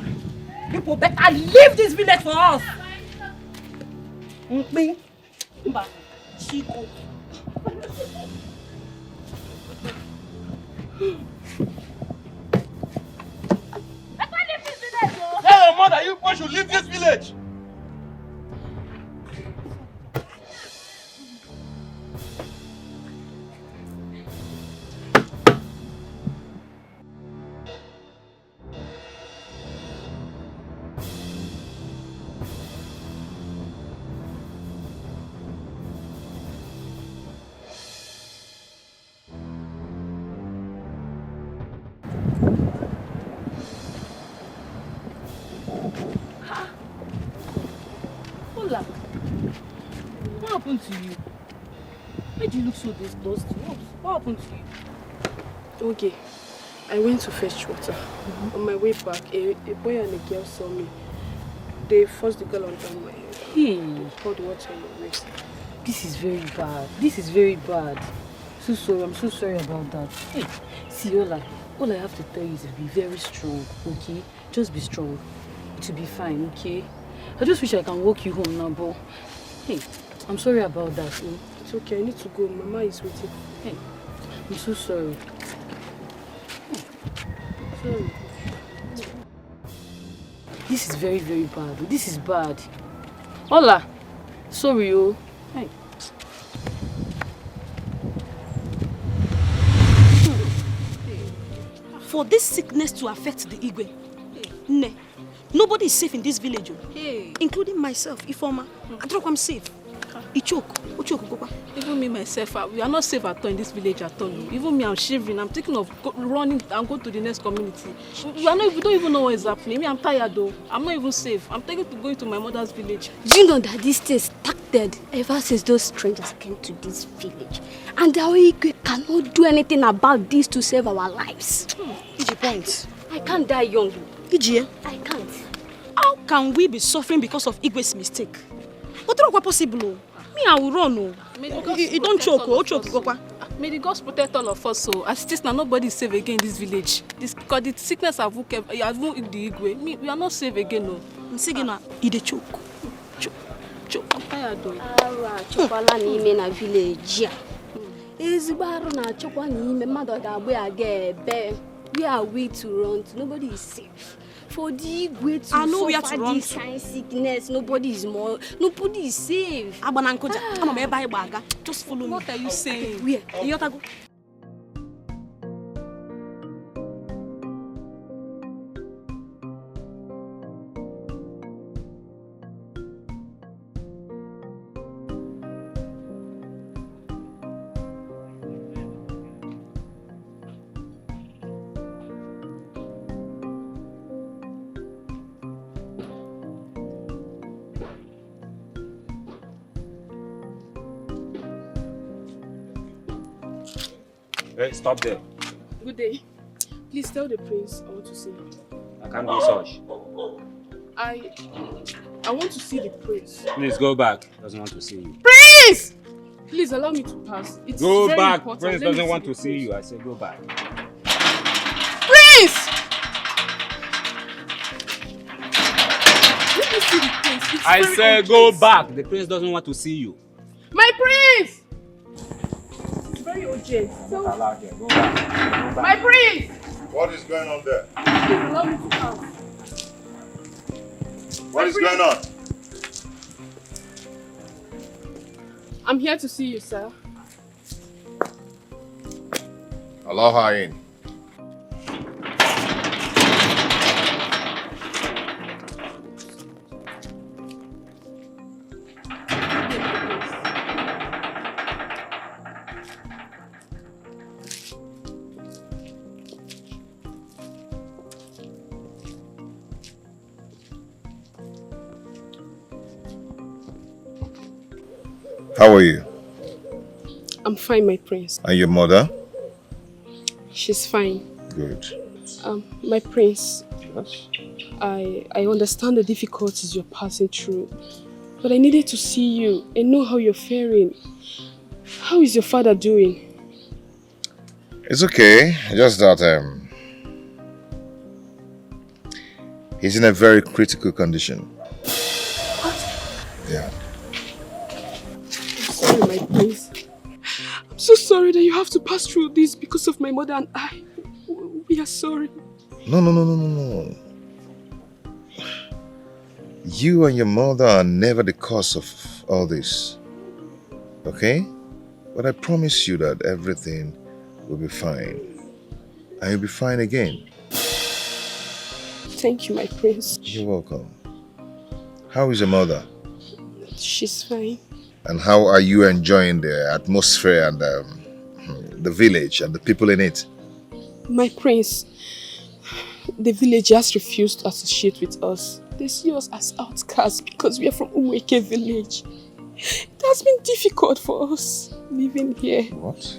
People better leave this village for us. Me, Chico. Better leave this village, oh. Tell your mother you boys should leave this village. Hola. What happened to you? Why do you look so disgusted? What happened to you? Okay, I went to fetch water. On my way back, a boy and a girl saw me. They forced the girl under my head. Hey. Poured water on my waist. This is very bad. This is very bad. So sorry. I'm so sorry about that. Hey, see, all I have to tell you is to be very strong, okay? Just be strong. To be fine, okay? I just wish I can walk you home now, but hey, I'm sorry about that. It's okay, I need to go. Mama is waiting. Hey, I'm so sorry. Sorry. This is very, very bad. This is bad. Hola. Sorry, oh. Hey. For this sickness to affect the Igwe, nobody is safe in this village, including myself, Ifoma. I don't know I'm safe. Even me myself, we are not safe at all in this village at all. Even me, I'm shivering. I'm thinking of running and go to the next community. We don't even know what is happening. Me, I'm tired though. I'm not even safe. I'm thinking to go to my mother's village. Do you know that this state started ever since those strangers came to this village? And our Igwe cannot do anything about this to save our lives. Iji point. I can't die young. Iji, I can't. How can we be suffering because of Igwe's mistake? What is possible? Me, I will run. You don't choke. May the gods protect all of us. So, as it is now, nobody is safe again in this village. Because the sickness have the Igwe. We are not safe again. No. I'm saying now, it choke. I'm tired though. Chokwala n'ime na village. Ezigbo arụ na chokwa n'ime mmadụ ga-agba ya ga-ebe. Where are we to run to? Nobody is safe. For the Igwe to suffer this kind of sickness, nobody is safe. Just follow me. What are you saying? Where? You go. Hey, stop there. Good day. Please tell the prince I want to see him. I can't do such. I want to see the prince. Please go back. Doesn't want to see you. Prince! Please allow me to pass. It's Go very back. important. Prince Let me doesn't want the to see prince. you. I said go back. Prince! Let me see the prince. It's I very said urgent. go back. The prince doesn't want to see you. My prince! It's very urgent. So, Allow here. Go back. my prince! What is going on there? Please allow me to pass. What is going on? I'm here to see you, sir. Allow her in. How are you? I'm fine, my prince. And your mother? She's fine. Good. My prince, Yes. I understand the difficulties you're passing through, but I needed to see you and know how you're faring. How is your father doing? It's okay. Just that he's in a very critical condition. Yeah. I'm sorry, my prince. I'm so sorry that you have to pass through this because of my mother and I. We are sorry. No. You and your mother are never the cause of all this. Okay? But I promise you that everything will be fine. And you'll be fine again. Thank you, my prince. You're welcome. How is your mother? She's fine. And how are you enjoying the atmosphere and the village and the people in it? My prince, the village has refused to associate with us. They see us as outcasts because we are from Umweke village. It has been difficult for us living here. What?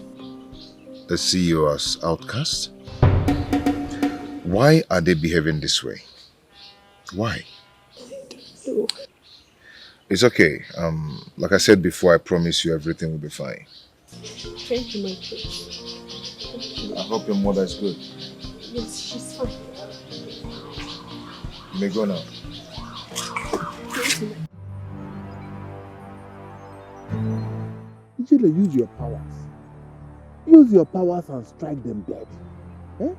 They see you as outcast? Why are they behaving this way? Why? No. It's okay. Like I said before, I promise you everything will be fine. Thank you, my prince. Thank you. I hope your mother is good. Yes, she's fine. You may go now. Thank you. Ijele, use your powers. Use your powers and strike them dead. Eh?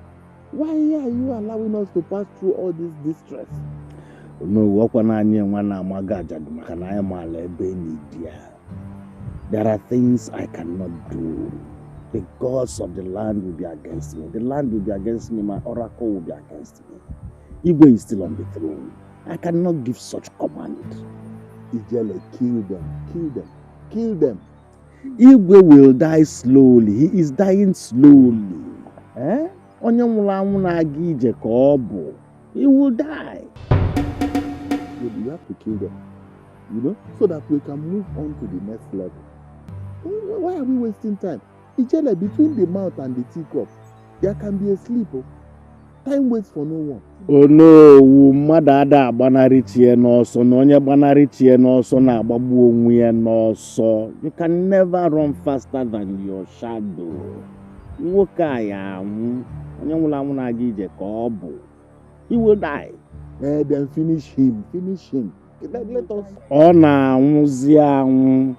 Why are you allowing us to pass through all this distress? No, there are things I cannot do. The gods of the land will be against me. The land will be against me. My oracle will be against me. Igwe is still on the throne. I cannot give such command. Ijele, kill them. Kill them. Igwe will die slowly. He is dying slowly. Eh? He will die. You have to kill them, so that we can move on to the next level. Why are we wasting time? Ijele, between the mouth and the teacup, there can be a sleep. Time waits for no one. Oh no, mother banarichie no so no onye banarichie no so na agbagbu onwe ya no so. You can never run faster than your shadow. Nwoke a ya anwụ, onye nwụrụ anwụ na-aga ije ka ọ bụ. He will die. Then finish him. Let us. Ọ na-anwụzi anwụ.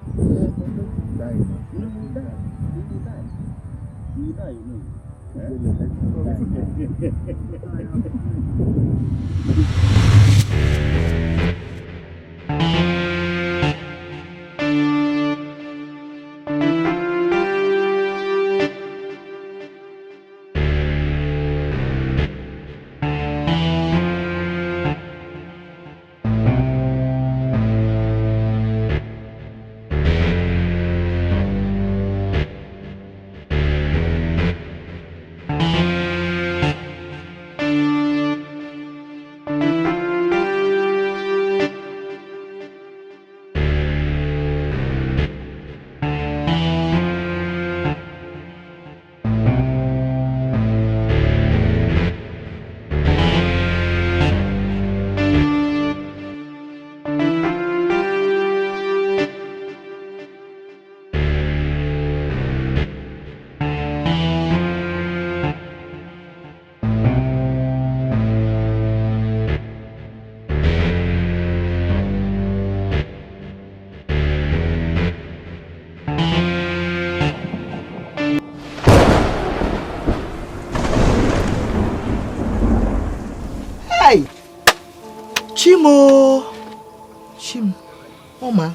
Oma.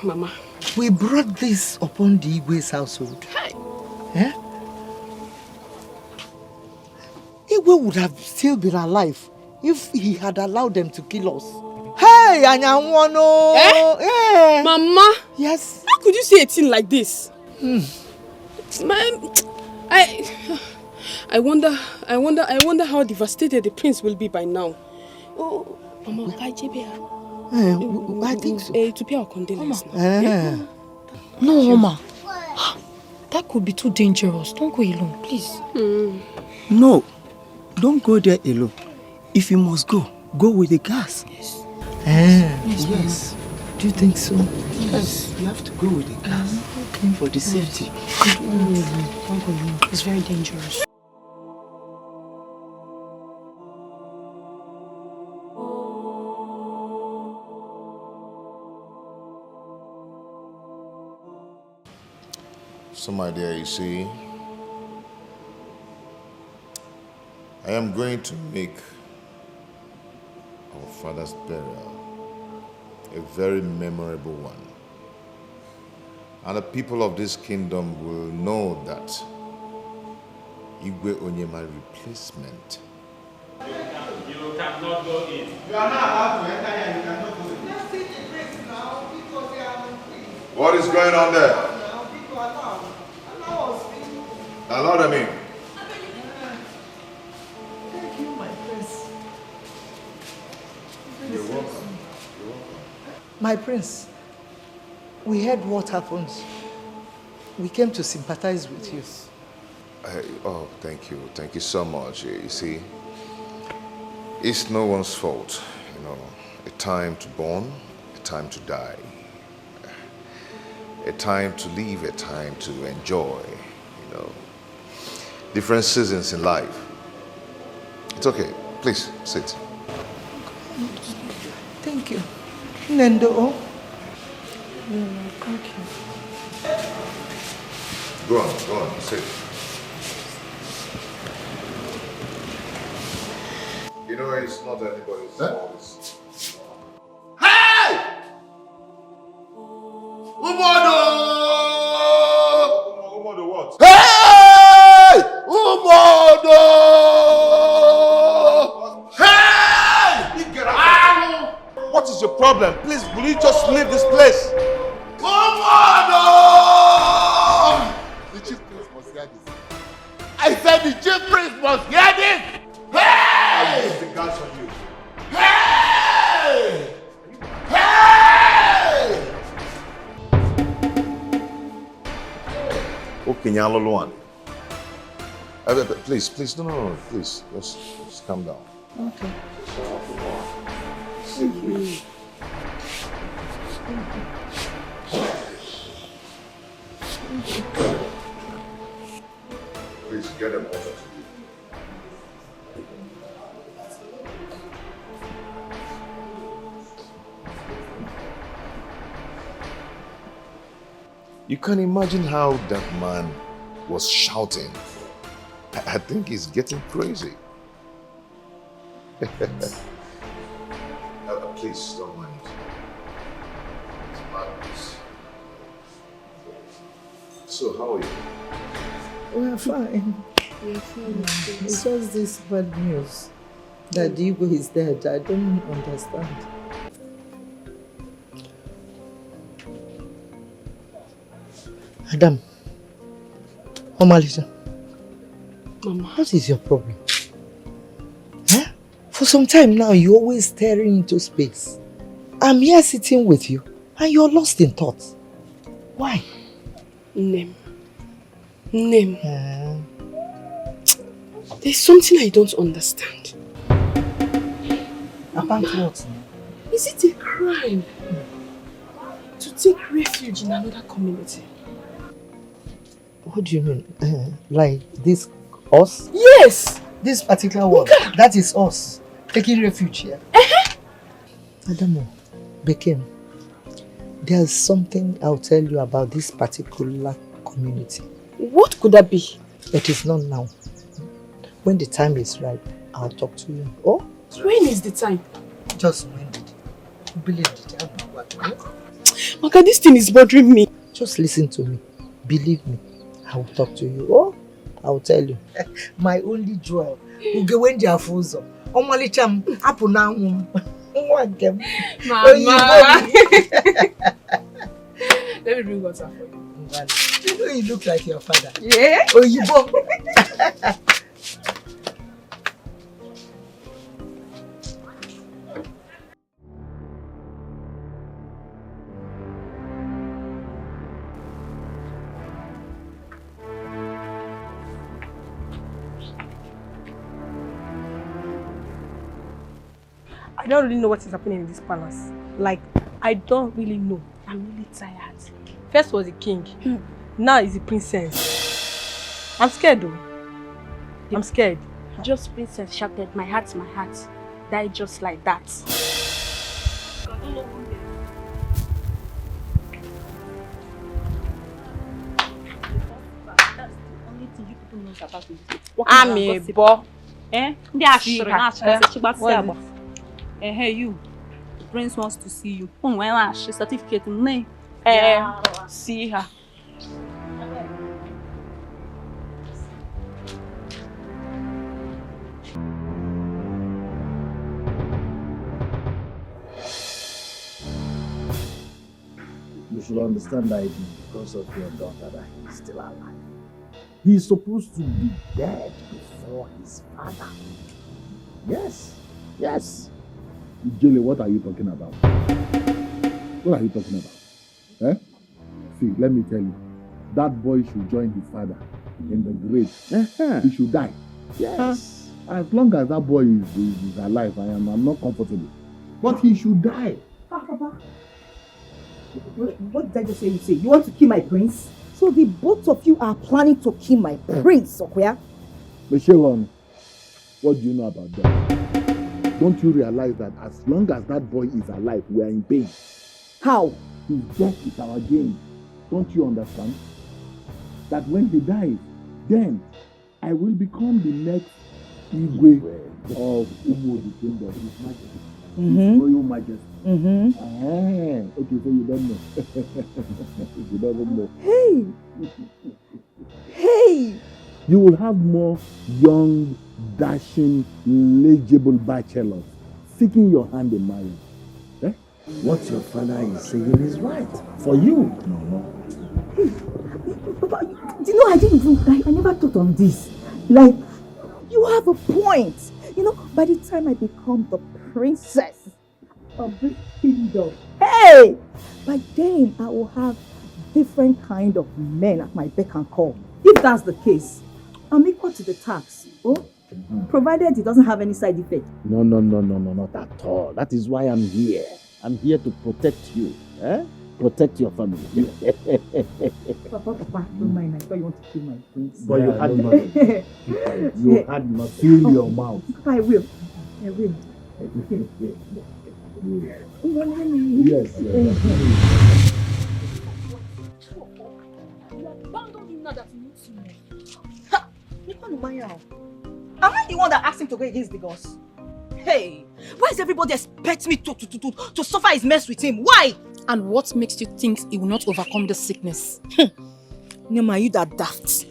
Mama. We brought this upon the Igwe's household. Eh? Igwe would have still been alive if he had allowed them to kill us. Hey, Anyanwano! Eh? Mama! Yes? How could you say a thing like this? I wonder how devastated the prince will be by now. Oh, Mama, I think so. To pay our condolences now. Yeah. No, Mama. That could be too dangerous. Don't go alone, please. No, don't go there alone. If you must go with the gas. Yes. Yes. Do you think so? Yes. You have to go with the gas. Okay. For the safety. Don't go alone. It's very dangerous. Some idea, you see. I am going to make our father's burial a very memorable one. And the people of this kingdom will know that Igwe Onyema replacement. You cannot go in. You are not allowed to enter here. You cannot go in. Let's see the place now because they are free. What is going on there? Now people allow us in. Allow them in. Thank you, my prince. You're welcome. My prince, we heard what happened. We came to sympathize with you. Oh, thank you. Thank you so much. You see, it's no one's fault. You know, a time to born, a time to die. A time to live, a time to enjoy. You know, different seasons in life. It's okay. Please, sit. Thank you. Nendo. Thank you. Go on, sit. You know, it's not anybody's fault. Hey! Umodo! Umodo what? Hey! Umodo! Hey! What is your problem? Please, will you just leave this place? Umodo! The chief priest must hear this. I said the chief priest must hear this! Hey! I'll use the guards on you. Hey! Hey! Okay, Nyaloluan. Please, no, please, just calm down. Okay. Thank you. Please get them over to you. You can imagine how that man was shouting. I think he's getting crazy. Please don't mind. It's madness. So how are you? We're fine. We're fine. It's just this bad news that Diego is dead. I don't understand. Adam, Omalisa, Mama, what is your problem? Huh? For some time now, you're always staring into space. I'm here sitting with you, and you're lost in thought. Why? Name. There's something I don't understand. About what? Is it a crime to take refuge in another community? What do you mean? Like this, us? Yes! This particular one, that is us, taking refuge here. Adamo, Bekem, there's something I'll tell you about this particular community. What could that be? It is not now. When the time is right, I'll talk to you. Oh? When is the time? Just when it. Maka, this thing is bothering me. Just listen to me. Believe me, I will talk to you. Oh, I will tell you. My only joy. Ugewendi afuzo. Omalicham apuna Mama. Let me bring water for you. You know you look like your father. Yeah? Oh, you go. I don't really know what is happening in this palace. Like, I don't really know. I'm really tired. First was the king. Now is the princess. I'm scared though. I'm scared. Just princess shouted, my heart, died just like that. I'm a boy. Hey, you. The prince wants to see you. Certificate name. See her. You should understand that it is because of your daughter that he is still alive. He is supposed to be dead before his father. Yes, yes. Ijele, what are you talking about? What are you talking about? Eh? See, let me tell you. That boy should join his father in the grave. He should die. Yes. As long as that boy is alive, I'm not comfortable. But he should die. Papa, what did I just say you say? You want to kill my prince? So the both of you are planning to kill my prince, Okwia? Michelle, what do you know about that? Don't you realize that as long as that boy is alive, we are in pain? How? His death is our gain. Don't you understand? That when he dies, then I will become the next Igwe of Umo, the kingdom, His Majesty. Royal Majesty. Okay, so you don't know. You don't know. Hey! You will have more young, dashing, legible bachelors seeking your hand in marriage. Eh? What your father is saying is right. For you. No. Papa, do you know, I never thought on this. Like, you have a point. You know, by the time I become the princess of this kingdom, hey! By then, I will have different kind of men at my beck and call. If that's the case, I'm equal to the tax. Provided it doesn't have any side effect. No, not at all. That is why I'm here. I'm here to protect you. Protect your family. Papa, don't mind. I thought you want to kill my prince. But you had nothing. You had not. Fill your mouth. I will. Yes. Am I the one that asked him to go against the gods? Hey, why does everybody expect me to suffer his mess with him? Why? And what makes you think he will not overcome the sickness? Nema, are you that daft?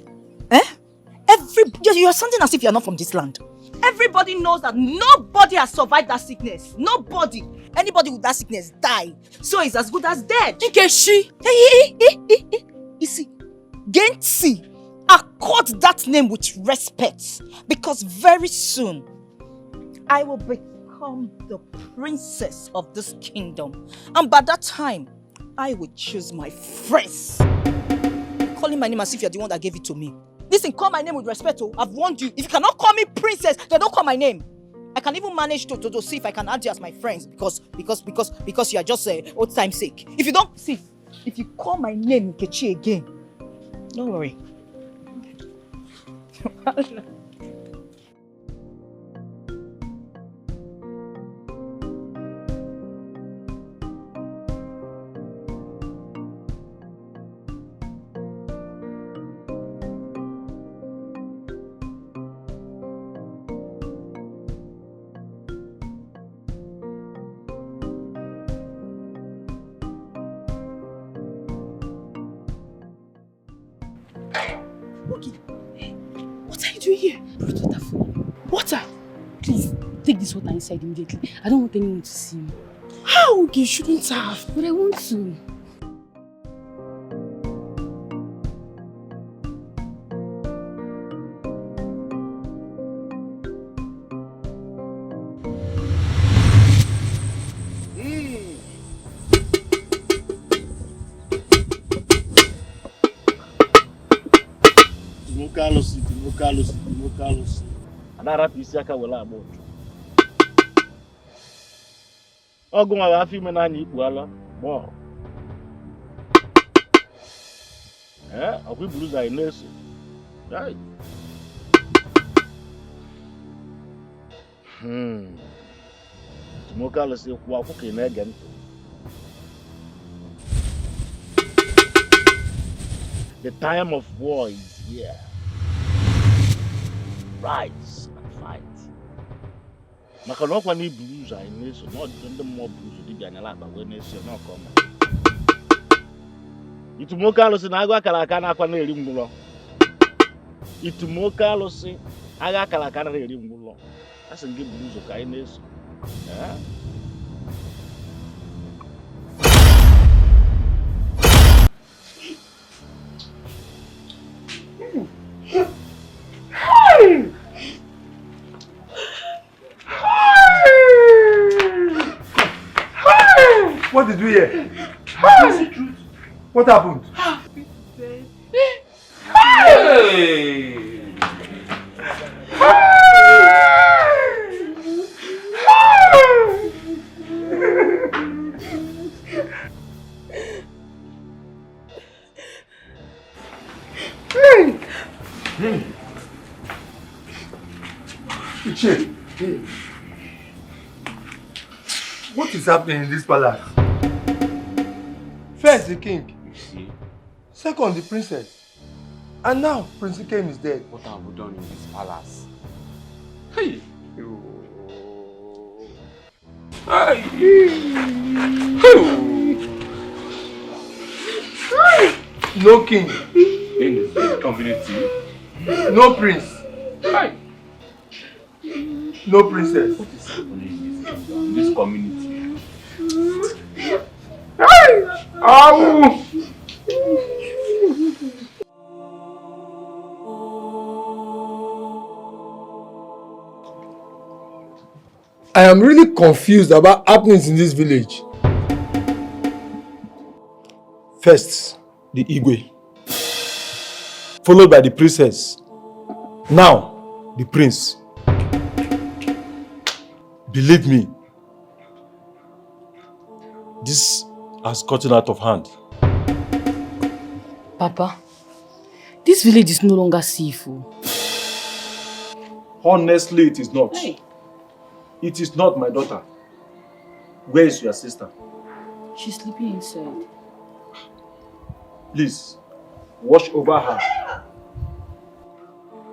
You are sounding as if you are not from this land. Everybody knows that nobody has survived that sickness. Nobody. Anybody with that sickness died. So it's as good as dead. Nkechi. You see, Gentsi, accord that name with respect. Because very soon, I will become the princess of this kingdom. And by that time, I will choose my friends. Calling my name as if you're the one that gave it to me. Listen, call my name with respect. I've warned you. If you cannot call me princess, then don't call my name. I can even manage to see if I can add you as my friends because you are just old time's sake. If you don't see, if you call my name Nkechi again, don't worry. okay. What are you doing here? Brought water for you. Water? Please, take this water inside immediately. I don't want anyone to see me. How? You shouldn't have. But I want to. Carlos. Anara pisi aka wela agba otu. Ogu nwa afi me na anya ikpu ala. Bo. Okwi buruza ineso. Dai. Tumo Carlos kwa kuke na ege nto. The time of war is here. Rise and fight. Maka no kwa ni bruise I need so not the more bruise di bia nyala ba we na so no come. Itumo Carlos na agwa kala aka na akwa na eri mgulo. Itumo Carlos aga kala aka na eri mgulo. Asa ngi bruise ka I na so. What did we hear? What happened? What is happening in this palace? First the king, second the princess, and now Prince Ikem is dead. What have we done in this palace? Hey! No king. In this community. No prince. No princess. What is happening in this community? I am really confused about happenings in this village. First, the Igwe, followed by the princess. Now, the prince. Believe me, this has gotten out of hand. Papa, this village is no longer safe. Honestly, it is not. Hey. It is not my daughter. Where is your sister? She's sleeping inside. Please, watch over her.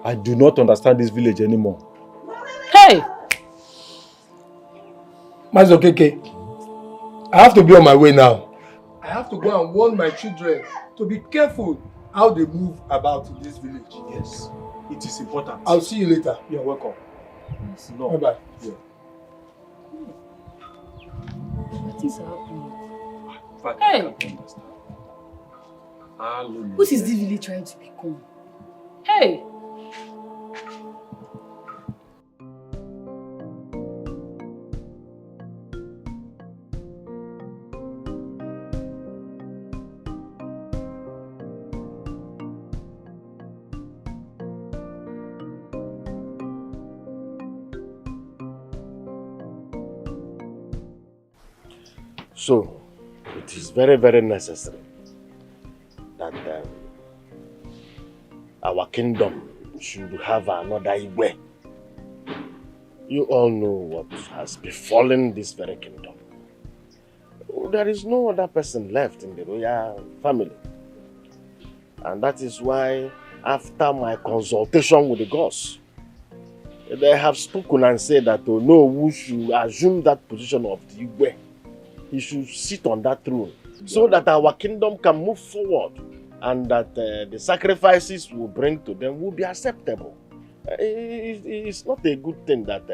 I do not understand this village anymore. Hey! Master Keke, I have to be on my way now. I have to go and warn my children to be careful how they move about in this village. Yes, it is important. I'll see you later. You're welcome. Yes. No. Bye-bye. Yeah. What is happening? Hey! What is this village trying to become? Hey! So, it is very, very necessary that our kingdom should have another Igwe. You all know what has befallen this very kingdom. There is no other person left in the royal family. And that is why, after my consultation with the gods, they have spoken and said that no, who should assume that position of the Igwe. He should sit on that throne so that our kingdom can move forward and that the sacrifices we bring to them will be acceptable. It's not a good thing that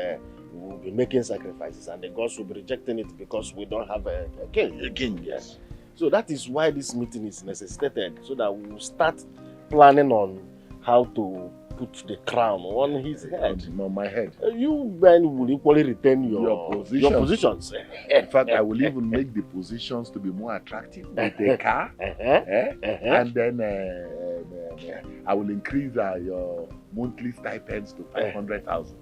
we will be making sacrifices and the gods will be rejecting it because we don't have a king. A king, yes. So that is why this meeting is necessitated, so that we will start planning on how to put the crown on his head. On my head. You men will equally retain your positions. In fact, I will even make the positions to be more attractive with the car. And then I will increase your monthly stipends to 500,000.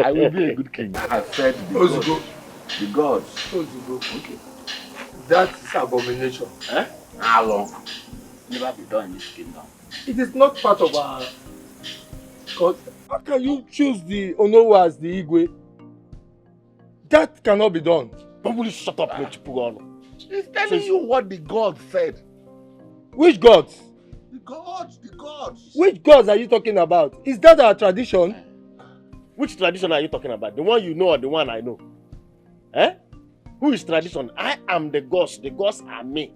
I will be a good king. I said the gods. Okay. That's abomination. How long? Never be done in this kingdom. It is not part of our God. How can you choose the Onowu as the Igwe? That cannot be done. Probably shut up, Mechipuano. He's telling you what the gods said. Which gods? The gods. Which gods are you talking about? Is that our tradition? Which tradition are you talking about? The one you know or the one I know? Who is tradition? I am the gods. The gods are me.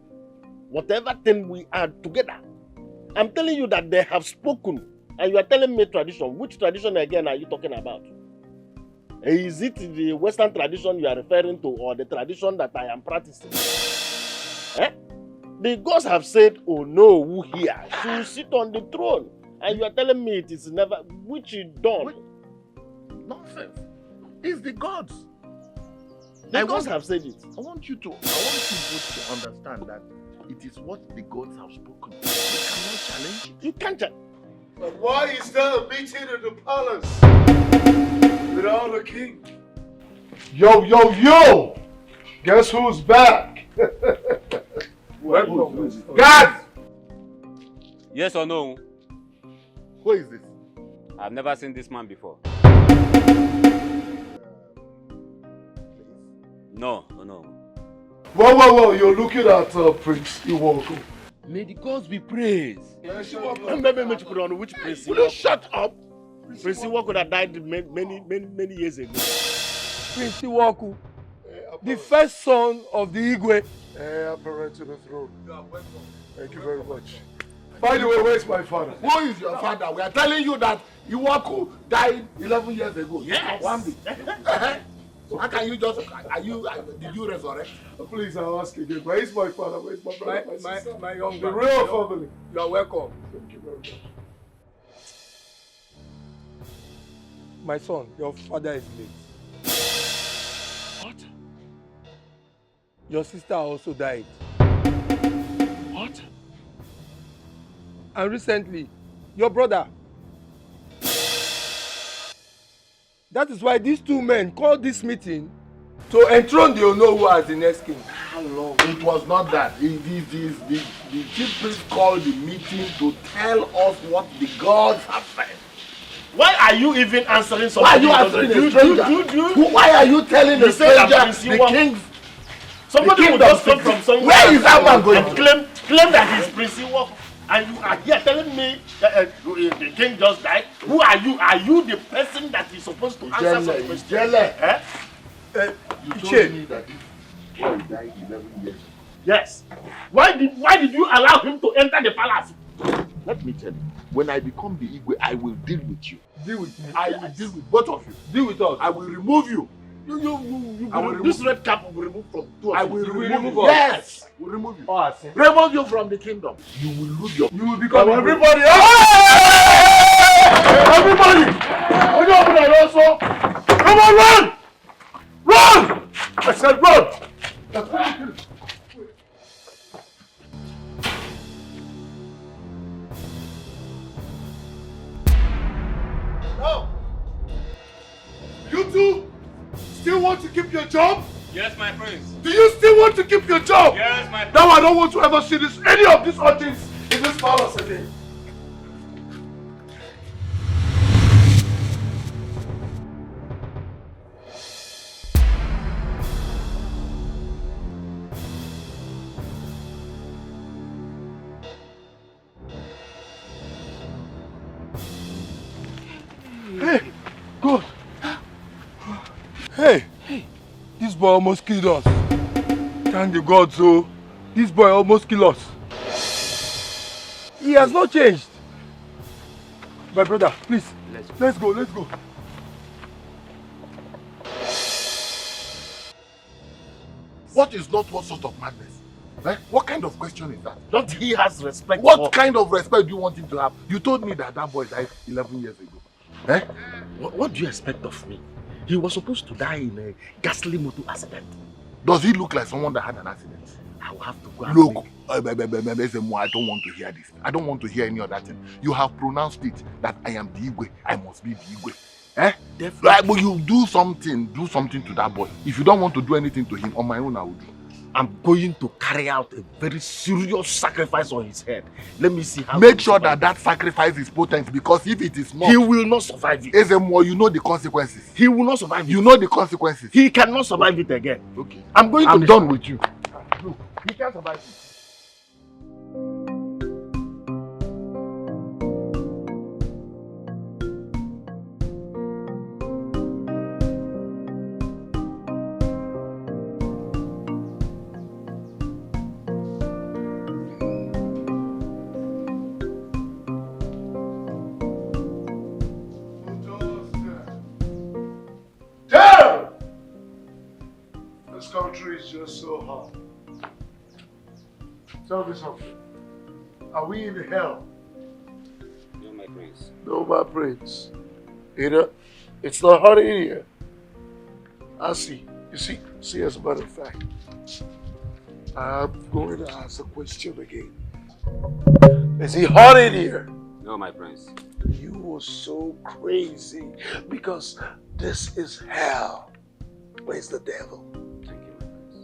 Whatever thing we are together. I'm telling you that they have spoken. And you are telling me tradition. Which tradition again are you talking about? Is it the Western tradition you are referring to or the tradition that I am practicing? The gods have said, oh no, who here should sit on the throne. And you are telling me it is never, which is done. Nonsense. It's the gods. The gods have said it. I want you both to understand that it is what the gods have spoken. You cannot challenge it. You can't challenge. But why is there a meeting in the palace without a king? Yo! Guess who's back? Welcome. Guards! Yes or no? Who is this? I've never seen this man before. No. Whoa, you're looking at Prince Iwoku. May the gods be praised. Which Prince? Will you shut up? Prince Iwoku that died many years ago. Prince Iwoku, the first son of the Igwe. Apparent to the throne. Thank you very much. By the way, where's my father? Who is your father? We are telling you that Iwoku died 11 years ago. Yes. One day. So how can you just, did you resurrect? Please, I'll ask again. Where is my father? Where is my brother? My young the man. real family. You are welcome. Thank you very much. My son, your father is late. What? Your sister also died. What? And recently, your brother. That is why these two men called this meeting to enthrone the Onowu as the next king. How long? It was not that. The chief priest called the meeting to tell us what the gods have said. Why are you even answering something? Why are you answering a stranger? Why are you telling a stranger the king's... Somebody will just come from somewhere. Where is that man going? And claim that he's Prince Iwoku. And you are here telling me that the king just died. Who are you? Are you the person that is supposed to answer some questions? You told me that this boy died 11 years ago. Yes. Why did you allow him to enter the palace? Let me tell you, when I become the Igwe, I will deal with you. Deal with me? I will deal with both of you. Deal with us? I will remove you. This red cap will be removed from two of you. I will remove you. us. Yes, we'll remove you. Oh, remove you from the kingdom. You will lose your... You will become... Everybody! Everybody! When you open that also, come on, run! Run! I said run! No! You two still want to keep your job? Yes, my prince. Do you still want to keep your job? Yes, my prince. Now I don't want to ever see any of these urchins in this palace again. Hey, God. Hey, this boy almost killed us. Thank the gods, oh. This boy almost killed us. He has not changed. My brother, please, let's go, let's go. What is not what sort of madness? Eh? What kind of question is that? Don't he has respect What kind of respect do you want him to have? You told me that boy died 11 years ago. Eh? What do you expect of me? He was supposed to die in a ghastly motor accident. Does he look like someone that had an accident? I will have to go and look, I don't want to hear this. I don't want to hear any other thing. You have pronounced it that I am the Igwe. I must be the Igwe. Eh? Definitely. Like, but you do something to that boy. If you don't want to do anything to him, on my own I will do. I'm going to carry out a very serious sacrifice on his head. Let me see how. Make sure that sacrifice is potent, because if it is not, he will not survive it. Ezemo, you know the consequences. He will not survive it. You know the consequences. He cannot survive it again. Okay. I'm done with you. Look, he can't survive it. This country is just so hot. Tell me something. Are we in hell? No, my prince. No, my prince. You know, it's not hot in here. I see. You see, as a matter of fact, I'm going to ask a question again. Is it hot in here? No, my prince. You are so crazy because this is hell. Where's the devil? Thank you, my prince.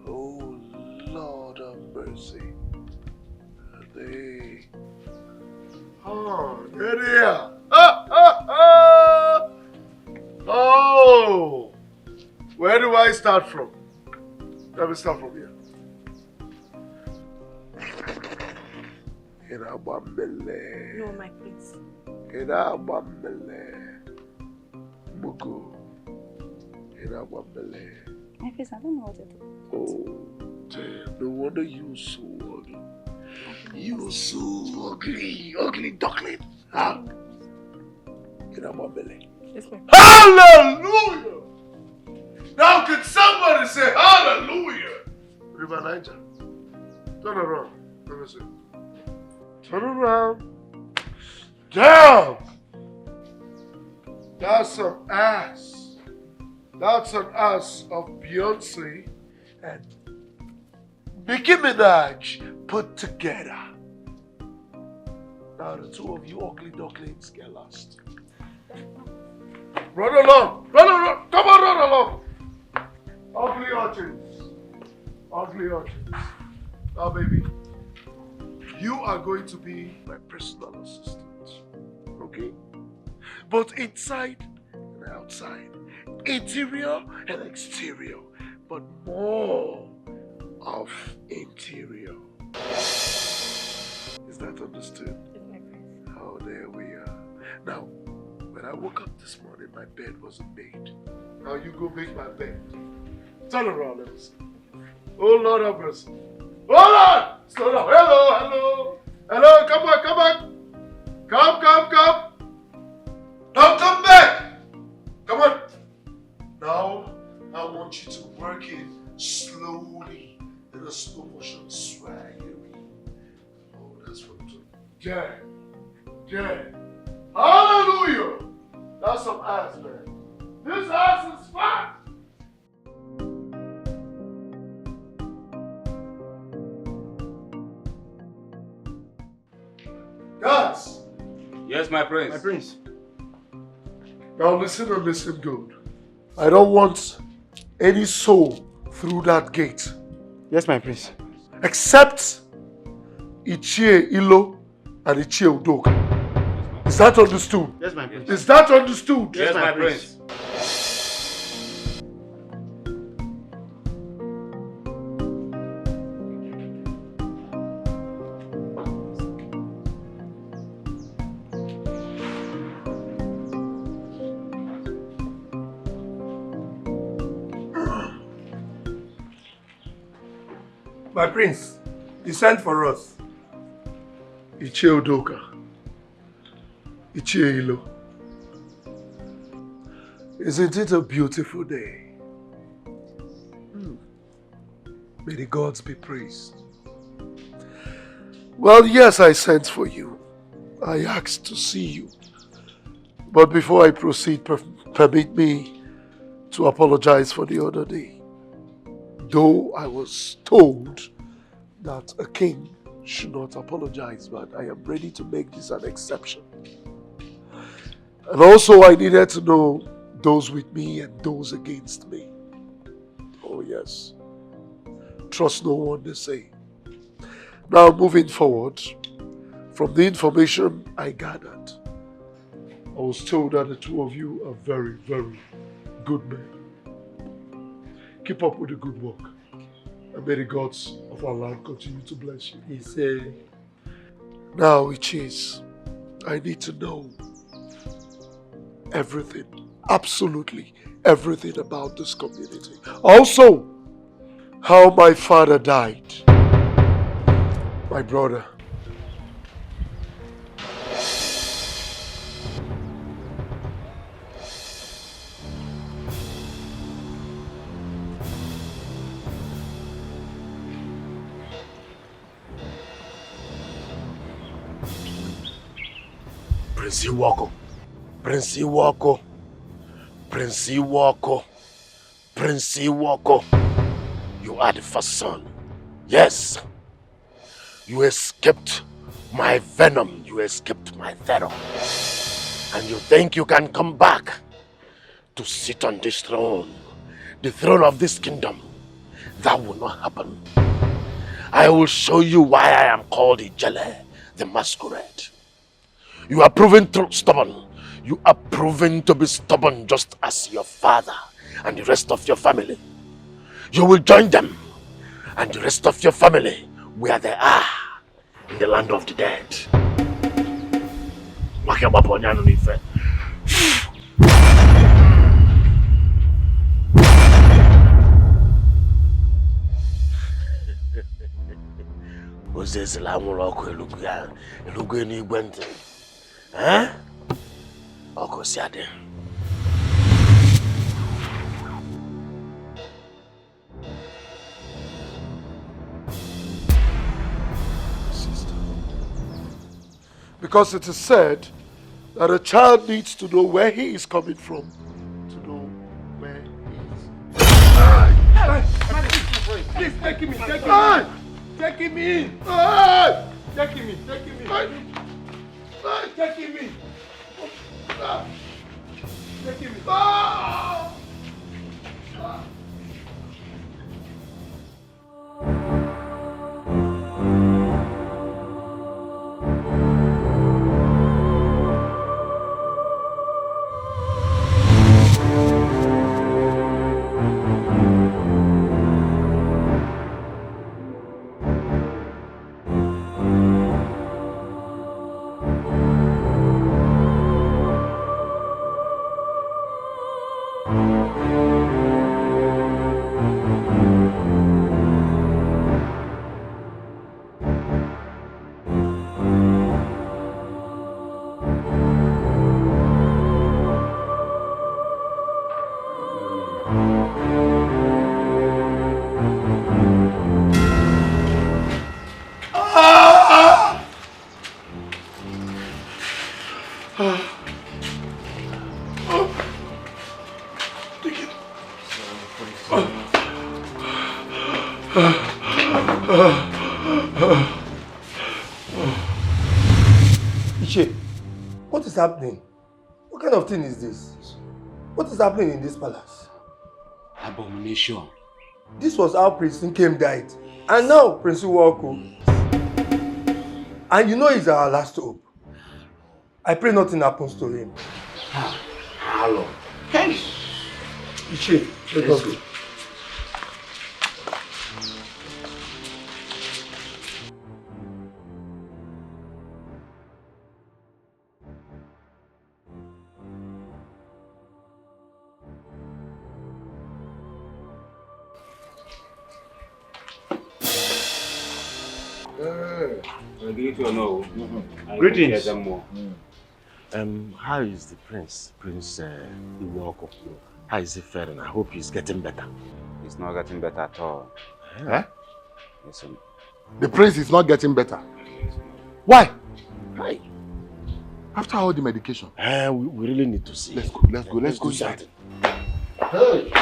Oh, Lord of mercy. Oh, there they are. Oh, where do I start from? Let me start from here. No, my prince. My prince, I don't know what to do. Oh, damn. No wonder you so ugly. You so ugly, ugly duckling. Huh? Get out my belly. Yes, my prince. Hallelujah! Now can somebody say hallelujah? River Niger. Turn around. Let me see. Turn around. Down. That's some ass. That's an ass of Beyonce and Nicki Minaj put together. Now the two of you ugly ducklings get lost. Run along! Run along! Come on, run along! Ugly urchins. Ugly urchins. Now, baby, you are going to be my personal assistant. Okay? Both inside and outside. Interior and exterior. But more of interior. Is that understood? Oh, there we are. Now, when I woke up this morning, my bed wasn't made. Now you go make my bed. Turn around, let me see. Oh, Lord have mercy. Hold on! Slow down. Hello, hello. Hello, come back, come back. Come. Now come back. Come on. Now, I want you to work it slowly in a slow motion swaggery. Oh, that's what I'm doing. Yeah. Hallelujah. That's some ass, man. This ass is fat. Guys. Yes, my prince. My prince. Now listen and listen good. I don't want any soul through that gate. Yes, my prince. Except Ichie Ilo and Ichie Udoka. Is that understood? Yes, my prince. Is that understood? Yes, my prince. My prince, he sent for us. Ichie Udoka, Ichie Ilo. Isn't it a beautiful day? May the gods be praised. Well, yes, I sent for you. I asked to see you. But before I proceed, permit me to apologize for the other day. Though I was told that a king should not apologize, but I am ready to make this an exception. And also I needed to know those with me and those against me. Oh yes. Trust no one, they say. Now moving forward, from the information I gathered, I was told that the two of you are very, very good men. Keep up with the good work. And may the gods of our land continue to bless you. He said, now it is. I need to know everything, absolutely everything about this community. Also, how my father died. My brother. Prince Iwako, Prince Iwako, Prince Iwako, Prince Iwako. You are the first son. Yes. You escaped my venom. You escaped my terror. And you think you can come back to sit on this throne, the throne of this kingdom. That will not happen. I will show you why I am called Ijele, the masquerade. You are proven stubborn. You are proven to be stubborn just as your father and the rest of your family. You will join them and the rest of your family where they are in the land of the dead. Because it is said that a child needs to know where he is coming from to know where he is. please take him in, take him in. Take him in. Take him in, take him in. Take him in. Take him in. Iche, what is happening? What kind of thing is this? What is happening in this palace? Abomination. This was how Prince Nkem died. And now Prince Iwako. And you know he's our last hope. I pray nothing happens to him. Hello. Hey. Iche, let us go. Greetings. Them more. How is the prince? Prince Iwoko? How is he faring? I hope he's getting better. He's not getting better at all. Eh? Yes, The prince is not getting better. Why? Why? After all the medication. We really need to see. Let's go inside. Hey!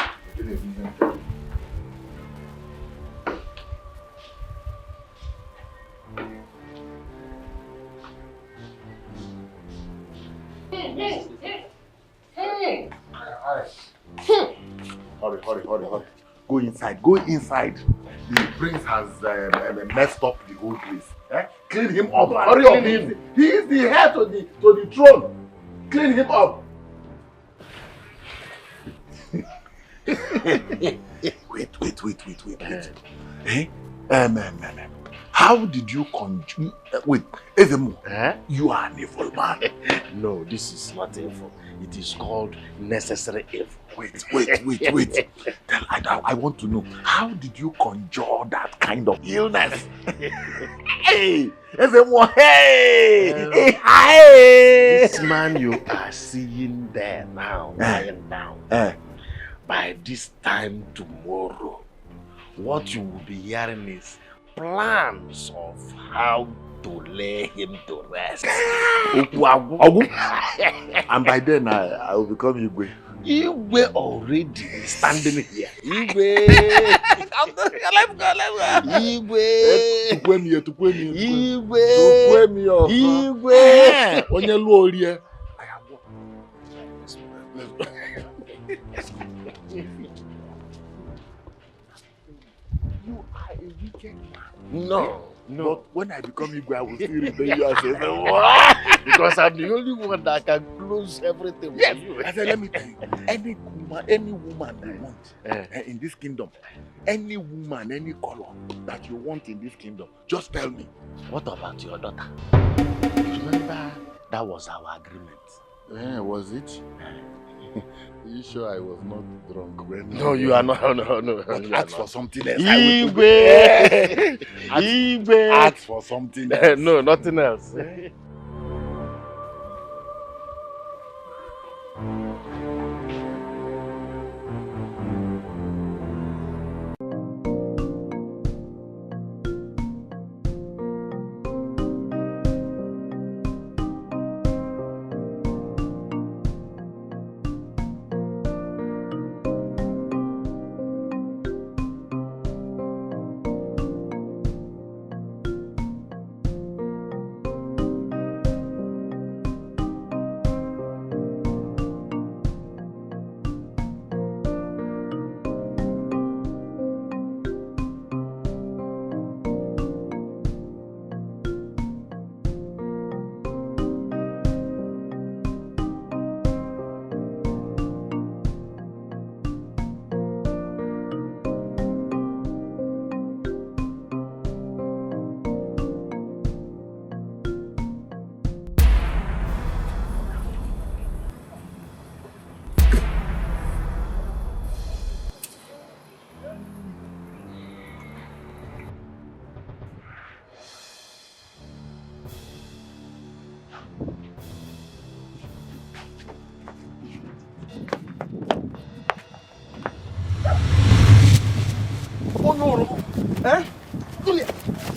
Hurry. Go inside. The prince has messed up the whole place. Clean him up. Hurry up. He is the heir to the throne. Clean him up. Wait. How did you conjure? Wait, Ezemo, you are an evil man. No, this is not evil. It is called necessary evil. Wait. I want to know, how did you conjure that kind of illness? Hey, Ezemo, hey, hi. This man you are seeing there now, lying down. By this time tomorrow, what you will be hearing is plans of how to lay him to rest. And by then I will become Igwe. Igwe already standing here. Igwe! Let's go. Igwe! Igwe! Onye lu orie. Let's go. You are a wicked man. No. But when I become Igwe, I will still repay you as a because I'm the only one that can close everything with you. I said, let me tell you, any woman you want in this kingdom, any woman, any color that you want in this kingdom, just tell me. What about your daughter? You remember that was our agreement? Was it? Are you sure I was not drunk when? No, you are not. No. But ask for something else. Igwe! Ask for something else. No, nothing else.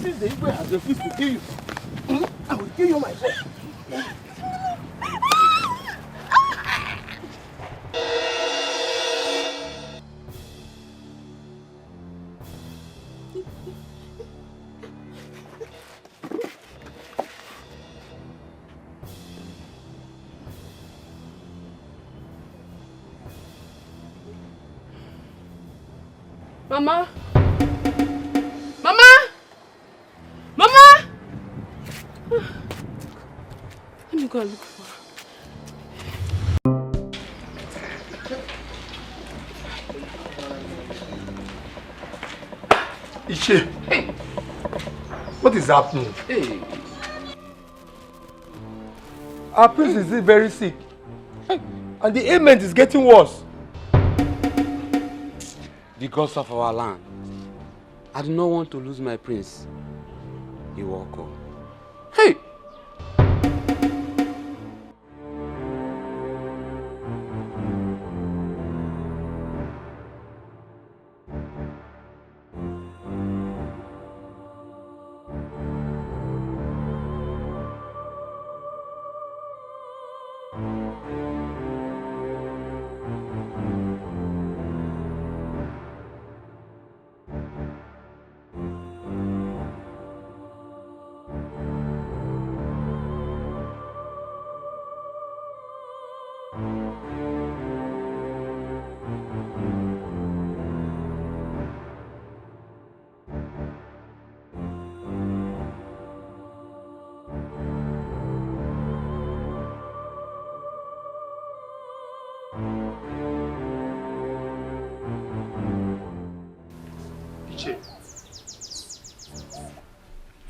Since the Igwe has refused to kill you, I will kill you myself. Mama? Let me go and look for her. Iche, what is happening? Hey. Our prince is very sick. And the ailment is getting worse. Because of our land, I do not want to lose my prince. He walk up. Hey!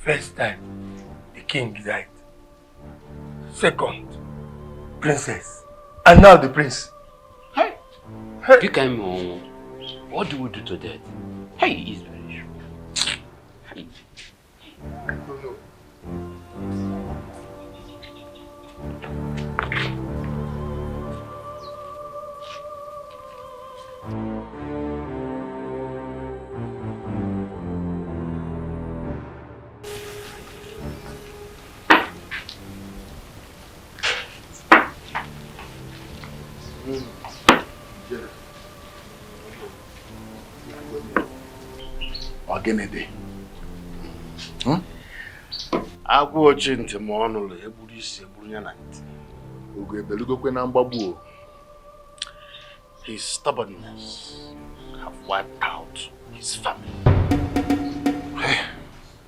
First time, the king died. Second, princess. And now the prince. Hey! You came on. What do we do to that? Hey, it's very true. Hey. I don't know. Ogenede. Agwa ochi ntị ma ọ nụrụ egburu isi egburu ya na ntị. Ugo ebelugokwe na mgbagbu. His stubbornness have wiped out his family.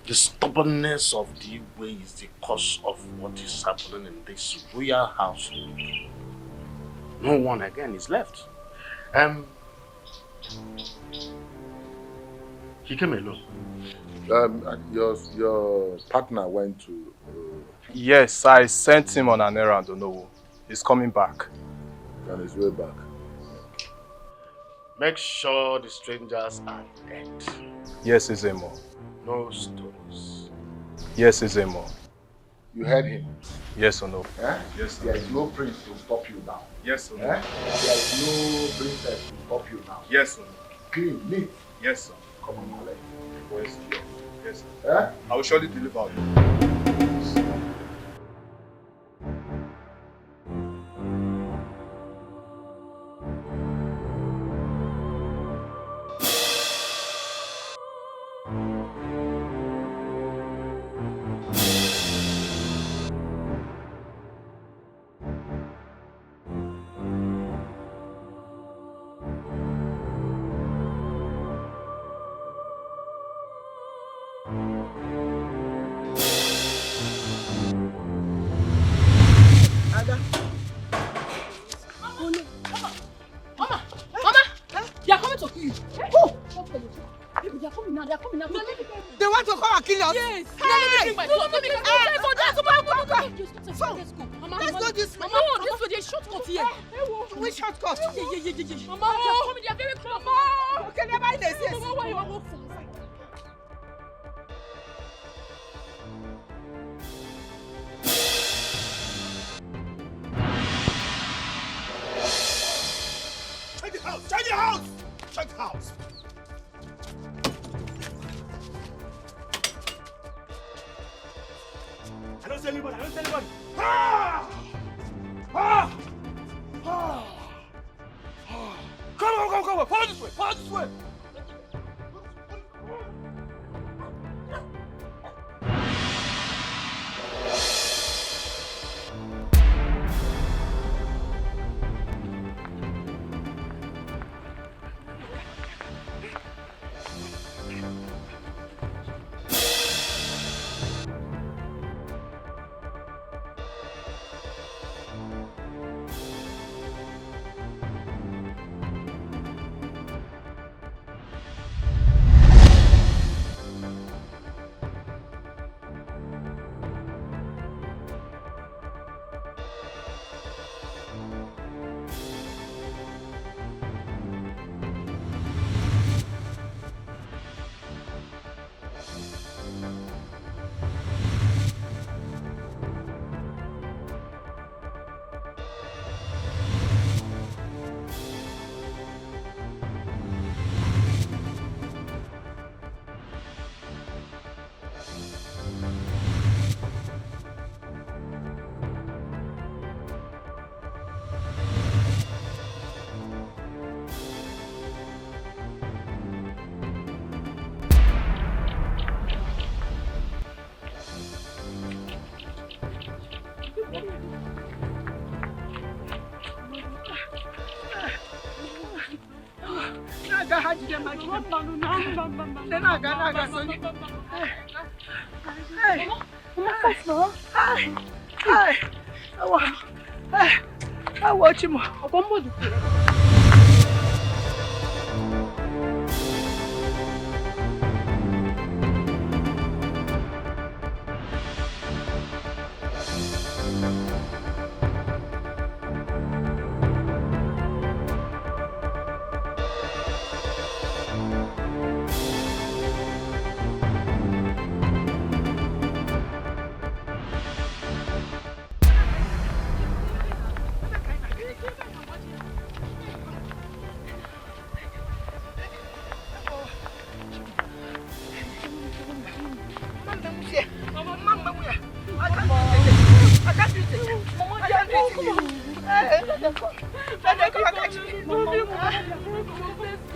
The stubbornness of the Igwe is the cause of what is happening in this royal household. No one again is left. He came alone. Your partner went to... Yes, I sent him on an errand, Onowu. He's coming back. On his way back. Make sure the strangers are dead. Yes, Izemo. No stories. Yes, Izemo. You heard him? Yes or no? Eh? Yes, sir. There is no prince to stop you now. Yes or no? Eh? There is no princess to stop you now. Yes or no? Clean, neat. Yes, sir. Come on, Malek. Yes, yes, sir. Eh? I will surely deliver. They want to come and kill us? Yes. Hey! Let's go this way. Mama, this way, there's shortcut here. Which shortcut? Yeah. Mama, they're coming, they're very close. Mama. Okay, never mind this. Yes. Mama, why you walk for? Check the house! Check the house! Check the house! I don't see anybody! I don't see anybody! Ah! Ah! Ah! Come! Follow this way! Follow this way!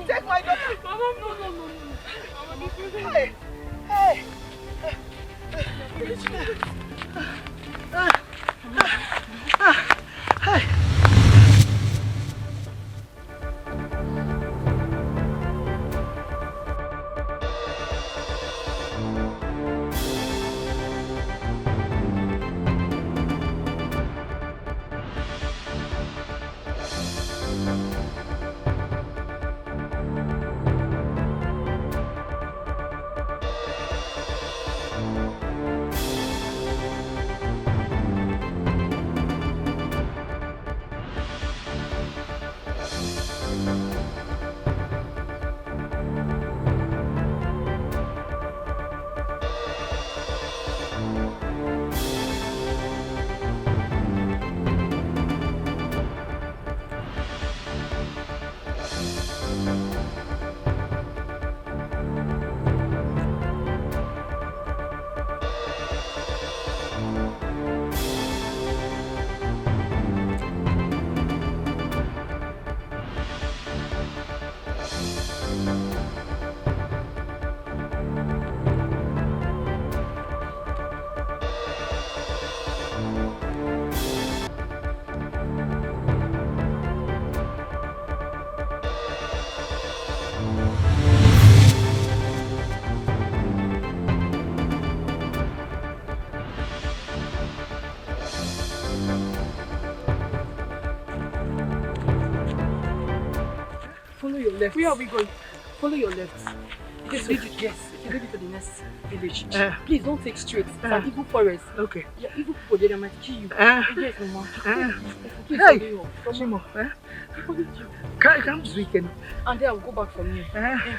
Take my daughter. Hey, hey. Follow your left. Where are we going? Follow your left. Yes, lead you, yes. You lead you to the next village. Please don't take straight. It's an evil forest. Okay. Yeah, evil people there might kill you. Yes, Mama. Please follow you. Shimo. Come this weekend. And then I'll go back from here.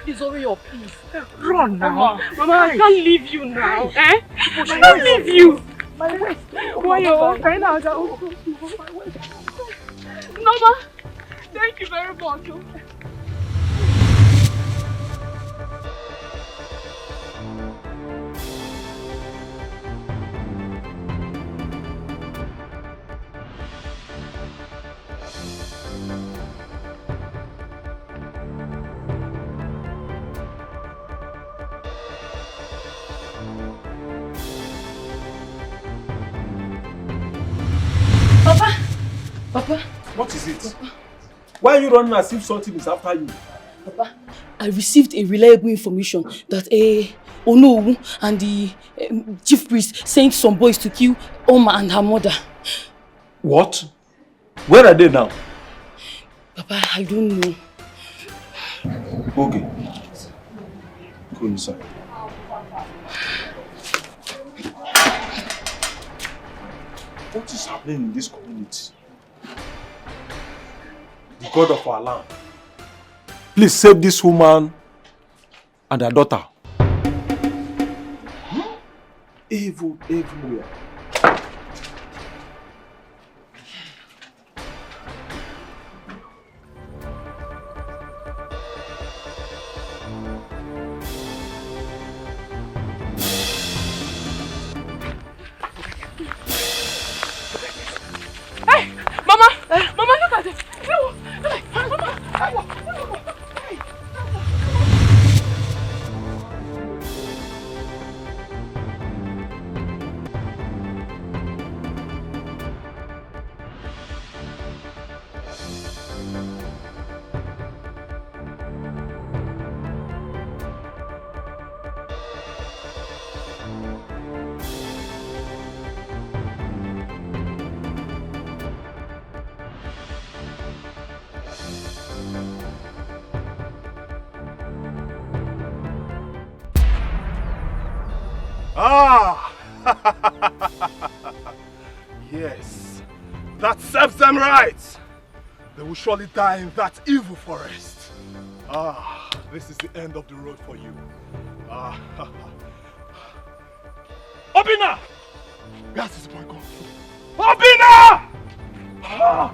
Please hurry up, please. Run now. Mama, I can't leave you now. I can't leave you. My waist. Why you? Mama, thank you very much. Papa! What is it? Papa. Why are you running as if something is after you? Papa, I received a reliable information that Onowu and the chief priest sent some boys to kill Oma and her mother. What? Where are they now? Papa, I don't know. Okay. Go inside. What is happening in this community? The God of our land, please save this woman and her daughter. Evil everywhere. Mama, look at it. Ah! Yes, that serves them right. They will surely die in that evil forest. Ah, this is the end of the road for you. Ah. Obina! Where has this boy gone? Obina! Ah!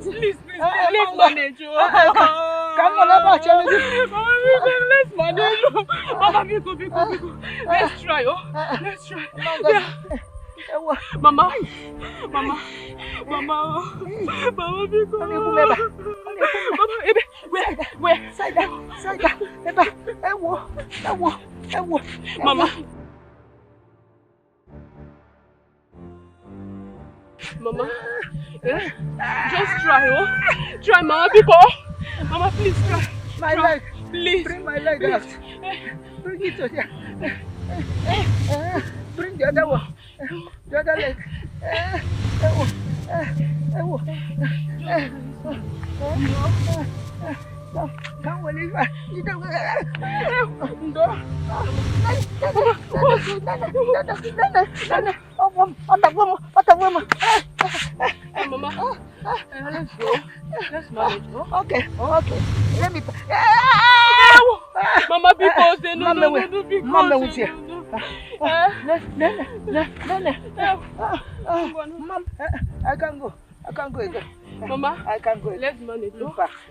Please manage. Let's manage. Mama, Biko. Let's try. Let's try. Mama, Biko. Where? Side down. Mama. Mama, just try, Try, Mama, Biko. Mama, please try. My leg. Please. Bring my leg out. Bring it to here. Bring the other one. The other leg. Come on, you don't Mama, let's go. Let's manage. Okay. Let me. Mama, because they know. Mama, who's here? Mom, I can't go again. Mama, I can't go again. Let's manage.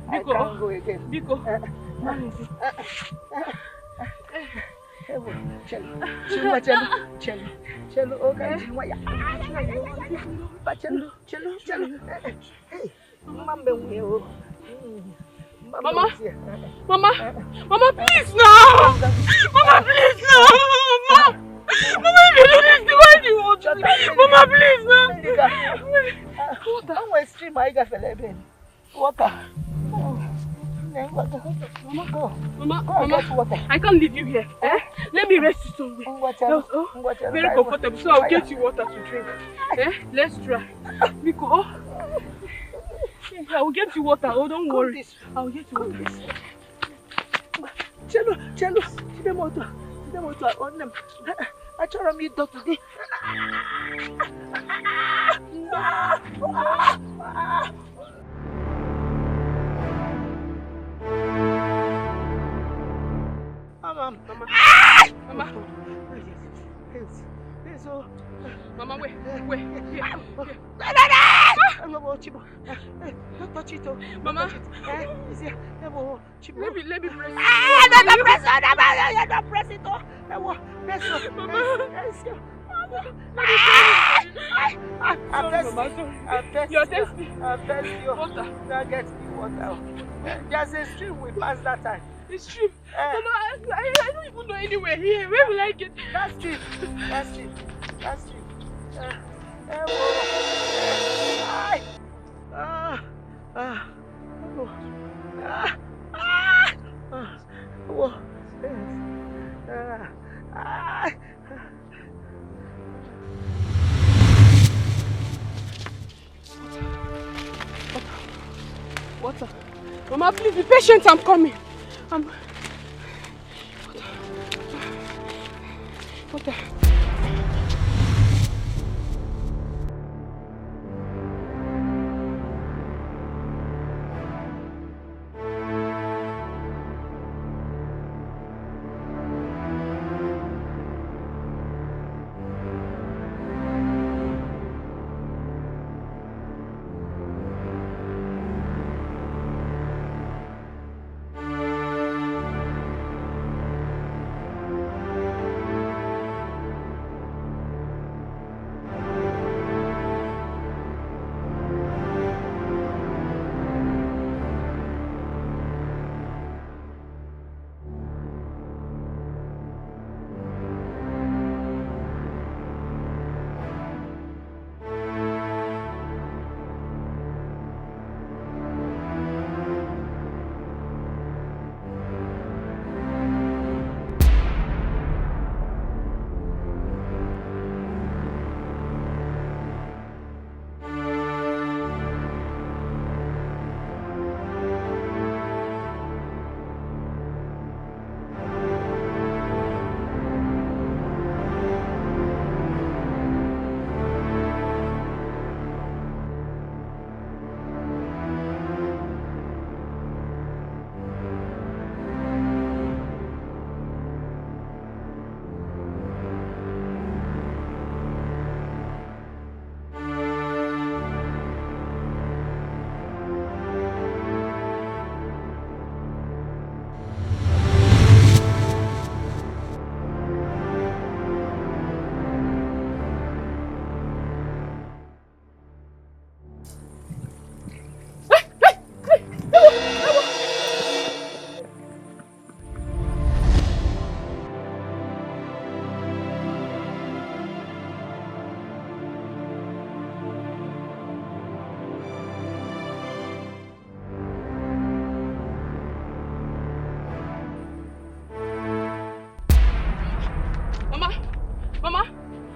I can't go again. Biko. Cello, okay. Hey, Mama, please now! Mama, please now! Mama, if you do this, why do you want to? Mama, please now! Water. I'm going to stream my gaffel. Water. Mama, go. Mama, I can't leave you here. Let me rest you somewhere. Very comfortable, so I'll get you water to drink. Let's try. Biko, I will get you water. Oh, don't worry. I will get you water. Cello, the motor on them. I try to meet Dr. D. Mama, wait. Here. Don't touch it. Mama. Let me press it. Don't press it. You're thirsty. I'm thirsty. Now get me water. There's a stream we passed that time. It's true. Mama, I don't even know anywhere here. Where will I get? That's it. That's it. That's it. Water. Mama, please be patient. I'm coming. Water.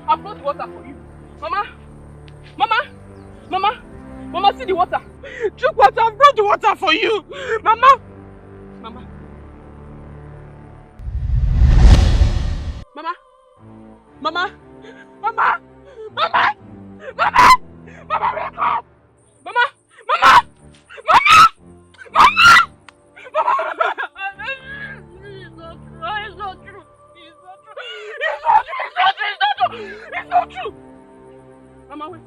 I brought water for you. Mama! Mama, see the water. Drink water, I brought the water for you. Mama! Mama, wake up! Mama! It's not true. It's not true. Mama, wait.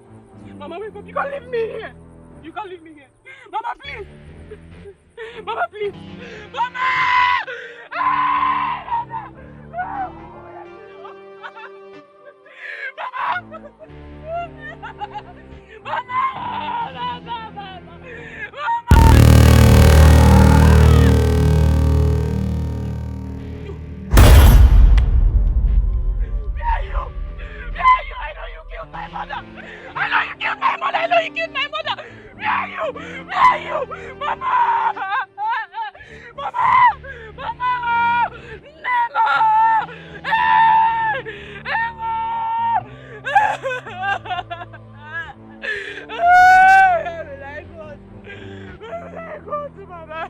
Mama, wake up. You can't leave me here. Mama, please. Mama, please. Mama! I know you killed my mother! Where are you? Mama! Nemo! Where will I go to, Mama?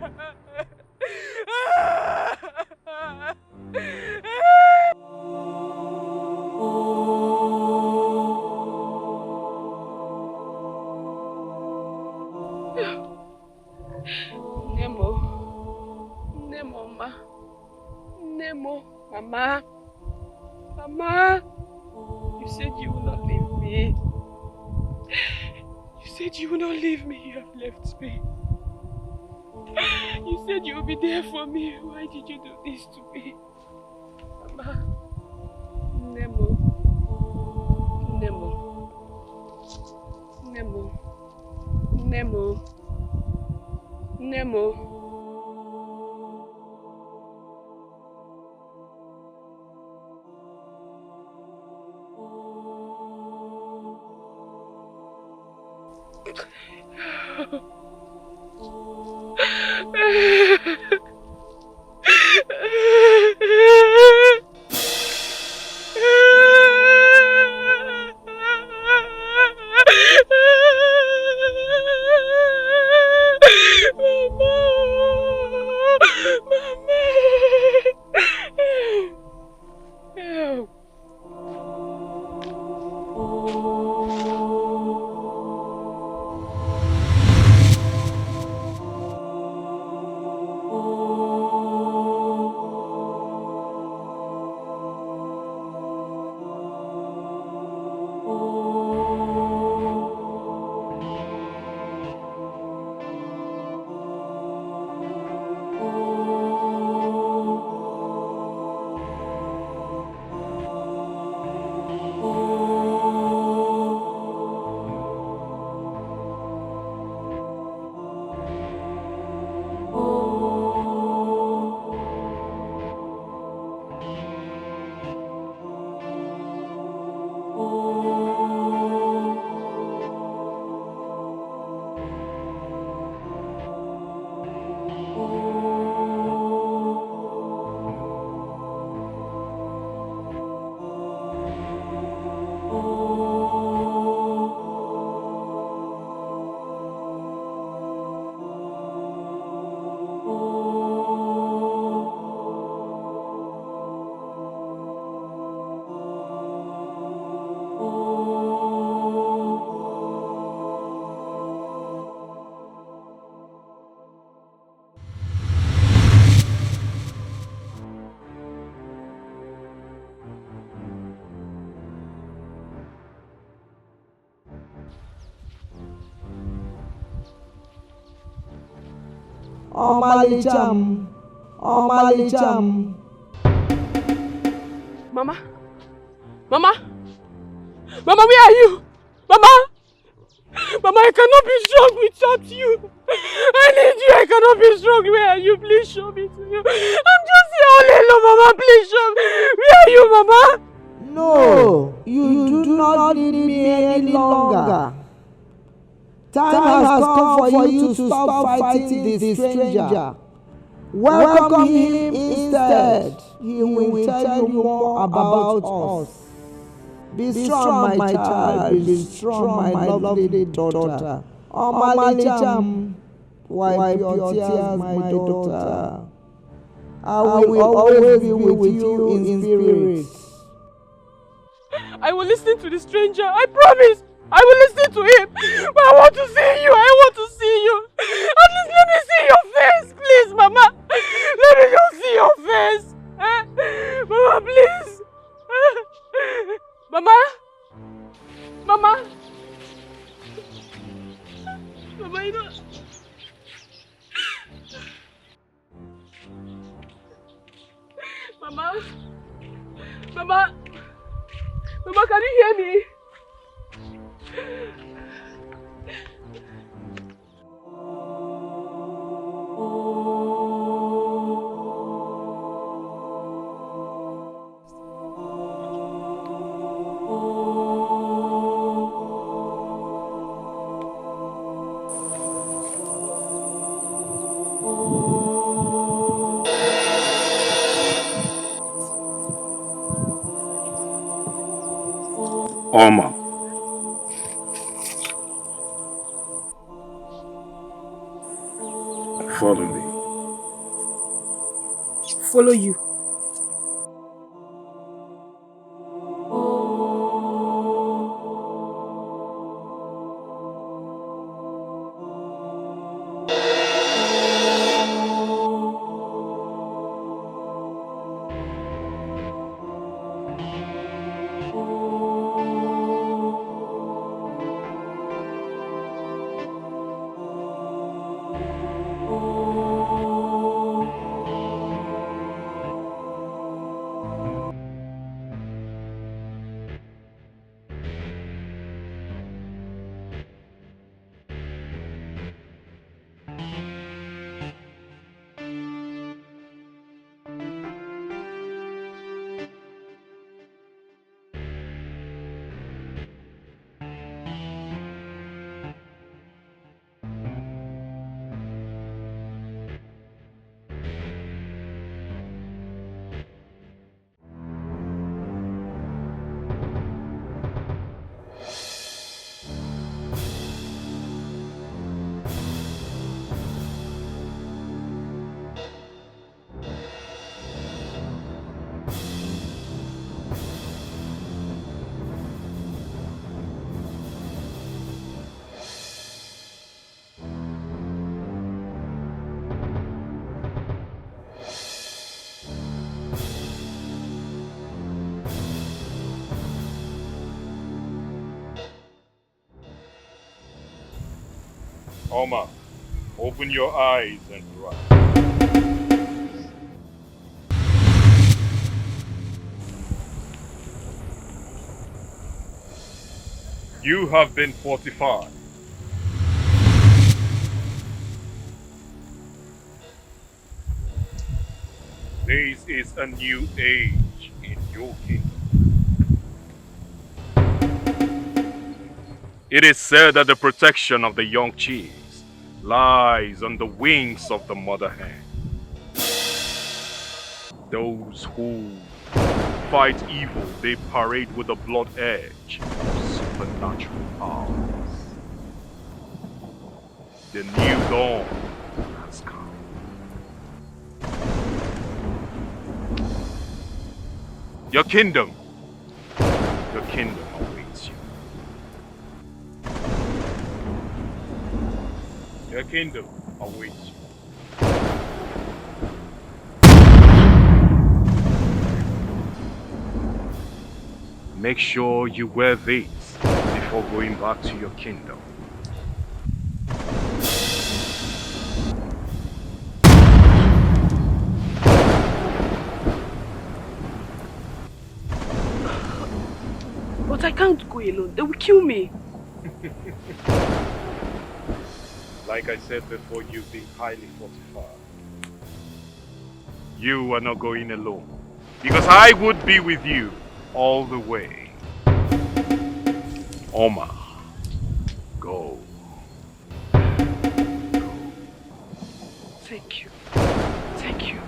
Mama, you said you will not leave me. You said you will not leave me. You have left me. You said you will be there for me. Why did you do this to me? Mama, Nemo. Omalicham. Mama? Mama? Mama, where are you? Mama? Mama, I cannot be strong without you. I need you. I cannot be strong. Where are you? Please show me to you. I'm just here all alone, Mama. Please show me. Where are you, Mama? No, you do not need me any longer. Time has come for you to stop fighting the stranger. Welcome him instead. He will tell you more about us. Be strong, my child. Be strong, my lovely daughter. Omalicham, wipe your tears, my daughter. I will always be with you in spirit. I will listen to the stranger. I promise. I will listen to him. But I want to see you. I want to see you. At least let me see your face, please, Mama. Let me just see your face. Mama, please. Mama? Mama? Mama, you know... Mama? Mama? Mama, can you hear me? Oma. Follow me. Follow you. Omar, open your eyes and run. You have been fortified. This is a new age in your kingdom. It is said that the protection of the young chiefs lies on the wings of the mother hen. Those who fight evil, they parade with the blood edge of supernatural powers. The new dawn has come. Your kingdom awaits you. Your kingdom awaits you. Make sure you wear these before going back to your kingdom. But I can't go alone. They will kill me. Like I said before, you've been highly fortified. You are not going alone, because I would be with you all the way. Omar, go. Thank you. Thank you.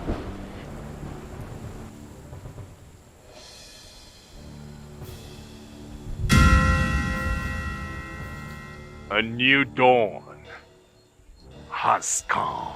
A new dawn has come.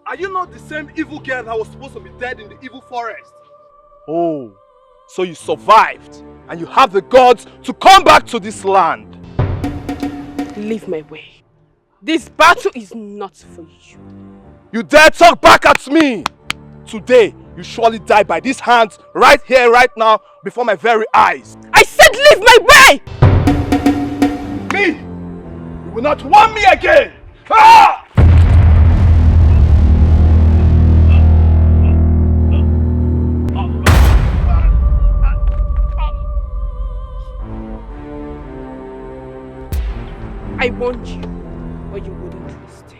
Are you not the same evil girl that was supposed to be dead in the evil forest? Oh, so you survived and you have the gods to come back to this land. Leave my way. This battle is not for you. You dare talk back at me? Today, you surely die by these hands right here, right now, before my very eyes. I said leave my way! Me? You will not want me again! Ah! I warned you, but you wouldn't listen.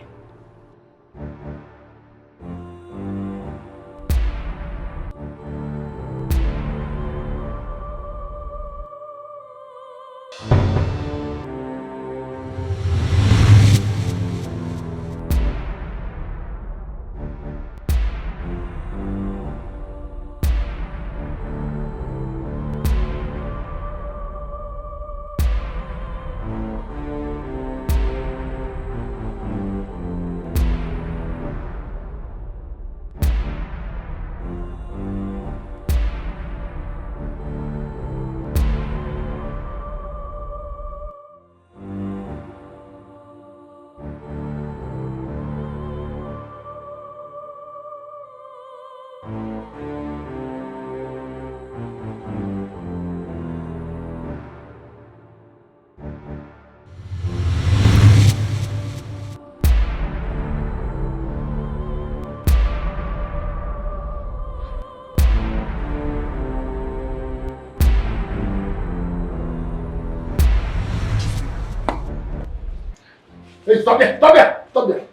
Hey, stop there! Stop there! Stop there!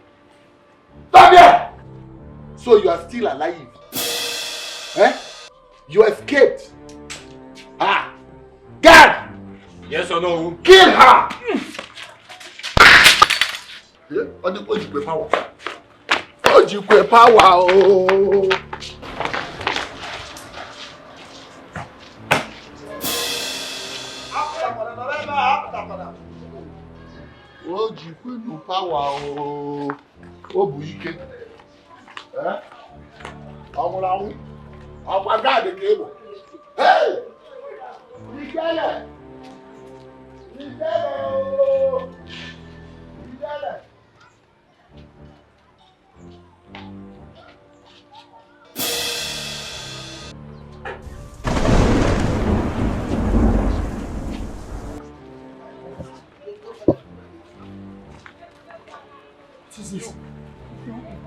Stop there! So you are still alive? Eh? You escaped? Ah! Guard! Yes or no? Kill her! What you power? What you power? Oh! What you power? Oh! Oh, buike. Eh? Amulawu. Amaga the cable. Hey! Nigerian! Nigerian! Nigerian!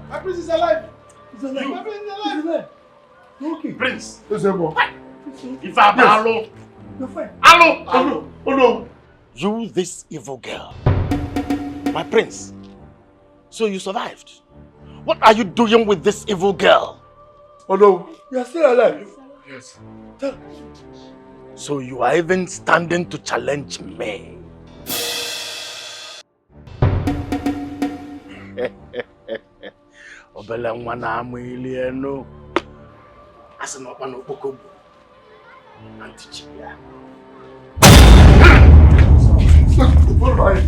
My prince is alive. He's alive. My prince is alive. Okay. Prince. Hello. If I'm Hello. You're fine. Hello. Oh no. You, this evil girl. My prince. So you survived. What are you doing with this evil girl? Oh no. You're still alive. Yes. So you are even standing to challenge me. Obele nwana amili eno. Asa no pa no pokobu. Antichi ya. All right.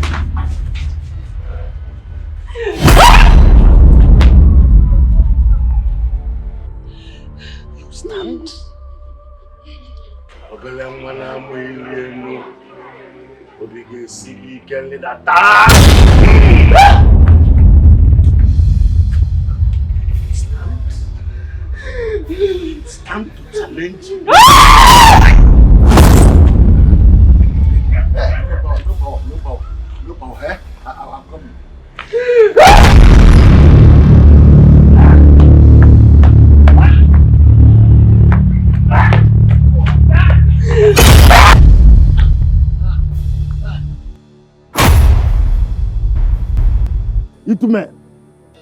You stand. Obele nwana amili eno. Obige sili kele da It's time to challenge you. No power. I'm coming. Itume,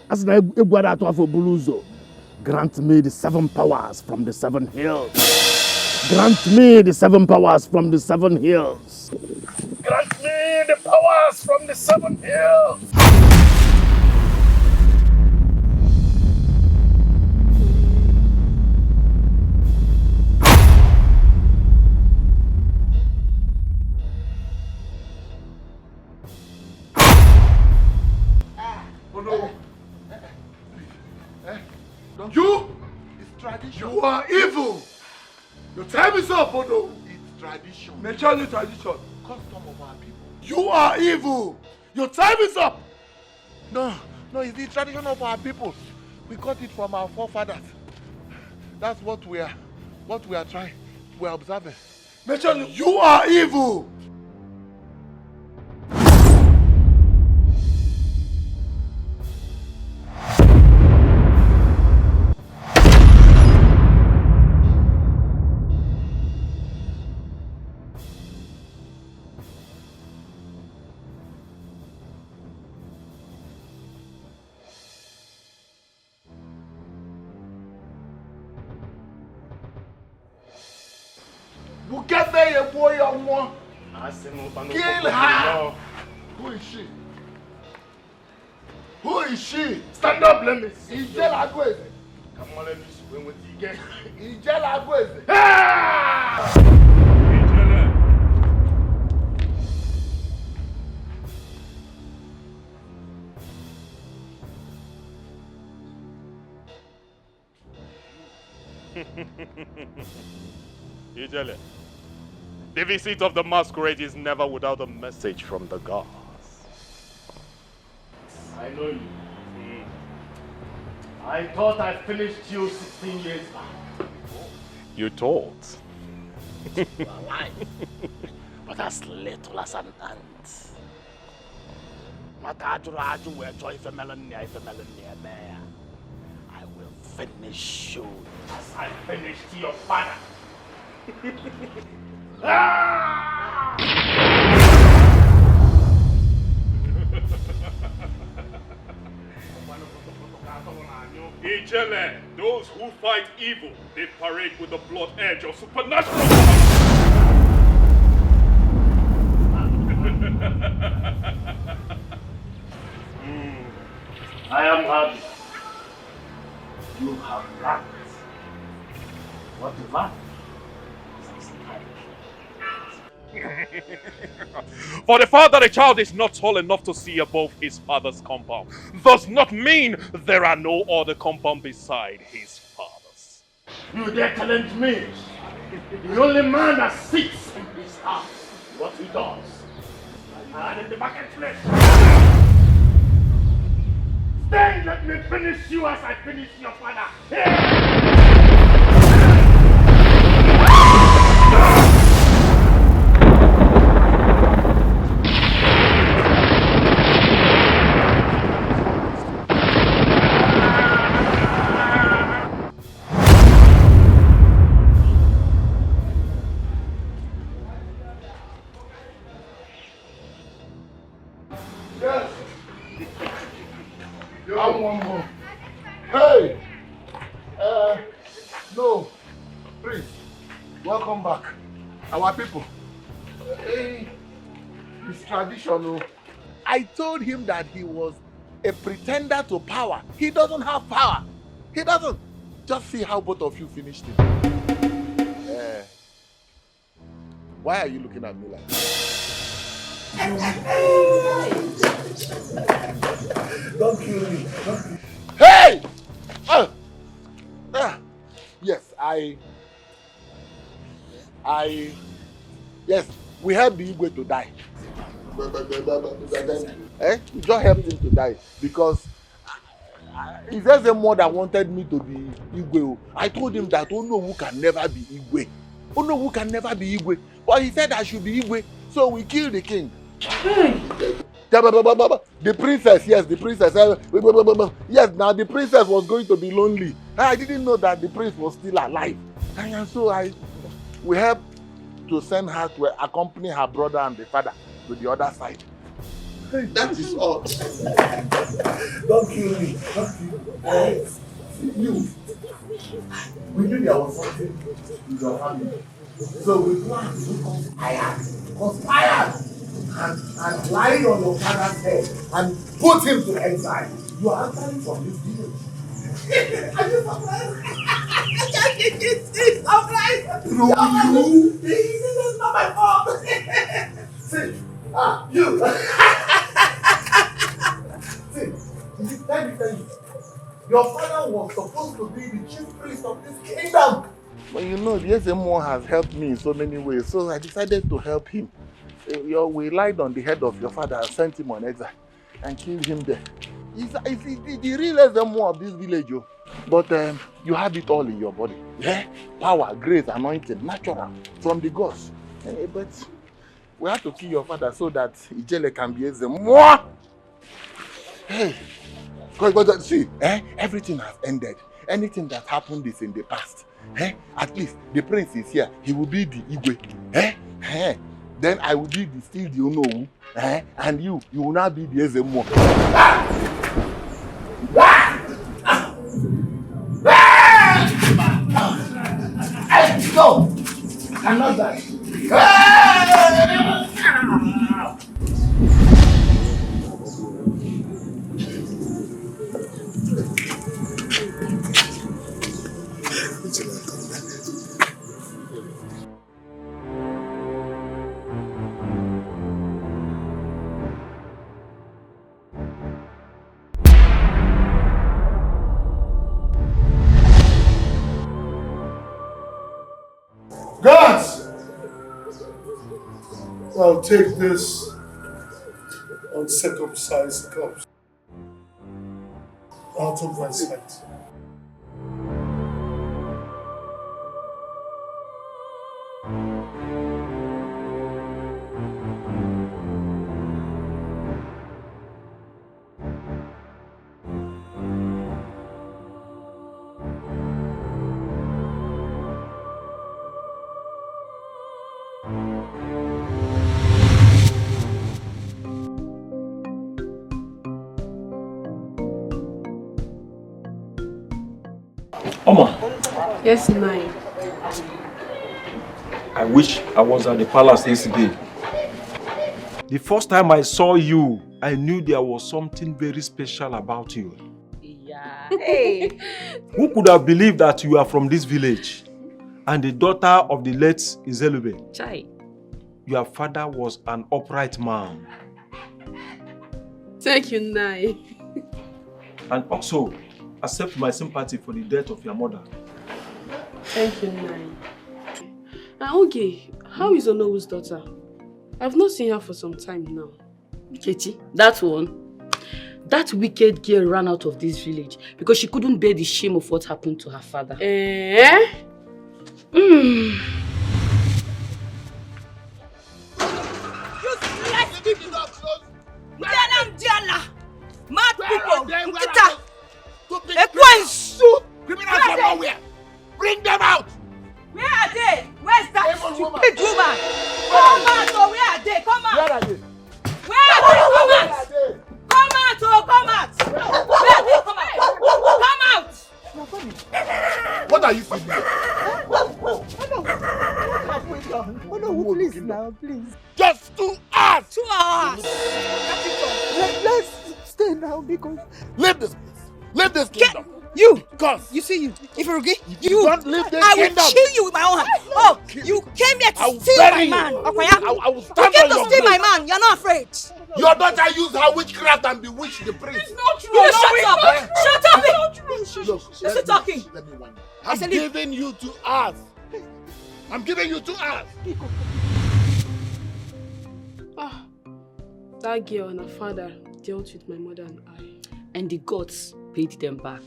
as na egwara ato afọ buluzo. Grant me the 7 powers from the 7 hills. Grant me the 7 powers from the 7 hills. Grant me the powers from the 7 hills. You are evil. Your time is up, Odo. It's tradition. Mention the tradition. Custom of our people. You are evil. Your time is up. No, it's the tradition of our people. We got it from our forefathers. That's what we are trying. We are observing. Mention. You are evil. You get there, a boy or one. Kill her. Who is she? Who is she? Stand up, let me see. Ijela Agweze. Come on, let me swim with you again. Ijela Agweze. Ah! Ijele, the visit of the masquerade is never without a message from the gods. I know you. I thought I finished you 16 years back. You thought? You are lying. But as little as an ant. I will finish you as I finished your father. Ah! Ijele, those who fight evil, they parade with the blood edge of supernatural. I am happy. You have practiced. What is that? For the fact that a child is not tall enough to see above his father's compound does not mean there are no other compound beside his father's. You dare challenge me? The only man that sits in this house, what he does. And in the marketplace. Then let me finish you as I finish your father. Yes. I'm one more. Hey! No. Please. Welcome back. Our people. Hey. It's traditional. I told him that he was a pretender to power. He doesn't have power. He doesn't. Just see how both of you finished it. Why are you looking at me like that? Don't kill me. Don't kill me. Hey! Yes, yes, we helped the Igwe to die. We just helped him to die because if there's a more that wanted me to be Igwe, I told him that Onowu can never be Igwe. Onowu can never be Igwe. But he said I should be Igwe, so we killed the king. The princess, yes, the princess. Yes, now the princess was going to be lonely. I didn't know that the prince was still alive. And so we helped to send her to accompany her brother and the father to the other side. That is all. Don't kill me. Don't kill me. You. We knew there was something in your family. So we planned to conspire. And lie on your father's head and put him to exile. You are answering from this village. Are you surprised? Surprised? No, you. This is not my fault. See, you. See, let me tell you. Your father was supposed to be the chief priest of this kingdom. But you know, the SMO has helped me in so many ways, so I decided to help him. We lied on the head of your father and sent him on exile and killed him there. He's the real SMO of this village, yo. But you have it all in your body. Yeah? Power, grace, anointing, natural, from the gods. But we have to kill your father so that Ijele can be SMO. Hey, because see, everything has ended. Anything that happened is in the past. At least the prince is here. He will be the Igwe. Then I will be the still the Onowu, and you will not be the Ezemo. No, I cannot die. Guards! I'll take this uncircumcised corpse out of my sight. Oma. Yes, Nai. I wish I was at the palace yesterday. The first time I saw you, I knew there was something very special about you. Yeah. Hey. Who could have believed that you are from this village and the daughter of the late Izelube? Chai. Your father was an upright man. Thank you, Nai. And also, accept my sympathy for the death of your mother. Thank you, Nai. Okay, how is Onowu's daughter? I've not seen her for some time now. Katie, that one. That wicked girl ran out of this village because she couldn't bear the shame of what happened to her father. Eh? Mad people! Nkita! Criminals from nowhere! Bring them out! Where are they? Where's that stupid woman? Come out! Oh, where are they? Come out! Where are they? Where are they? Come out! Come out! Oh, come out! Where are they? Come out! Come out! What are you feeling? Oh no, please now, please. Just 2 hours! 2 hours! Let's stay now because... Leave this place. Leave this kingdom. You! Cause you see you. If you you don't leave this I will kingdom. kill you with my own hand. Oh, you came here to steal my man. Okoya. I will stand You came on to your steal my place. man. You're not afraid. Your daughter used her witchcraft and bewitched the prince. It's not true. You shut up. Shut up. Look, You're still talking. Let me warn you. I'm giving you 2 hours. I'm giving you 2 hours. That girl and her father dealt with my mother and I. And the gods paid them back.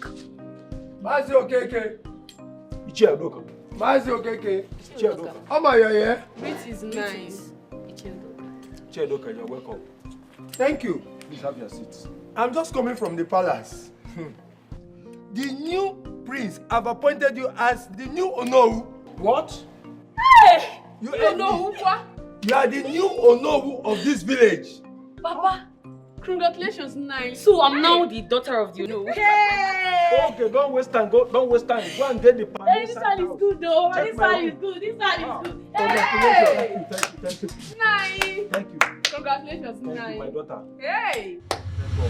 Mazi Okeke. Ichi Adoka. Mazi Okeke. Ichi Adoka. Oma, you're here? Which is nice. Ichi Adoka, you're welcome. Thank you. Please have your seats. I'm just coming from the palace. The new prince have appointed you as the new Onowu. What? Hey! You Onowu? You are the new Onowu of this village. Papa, congratulations, nice. So I'm now the daughter of the Onowu. Hey! Okay, don't waste time. Don't waste time. Go and get the pan. Hey, this one is good though. Check This my one room. is good. This one is good. Congratulations. Hey! Thank you. Nice. Thank you. Congratulations, Thank nice. you, my daughter. Hey! Let's go.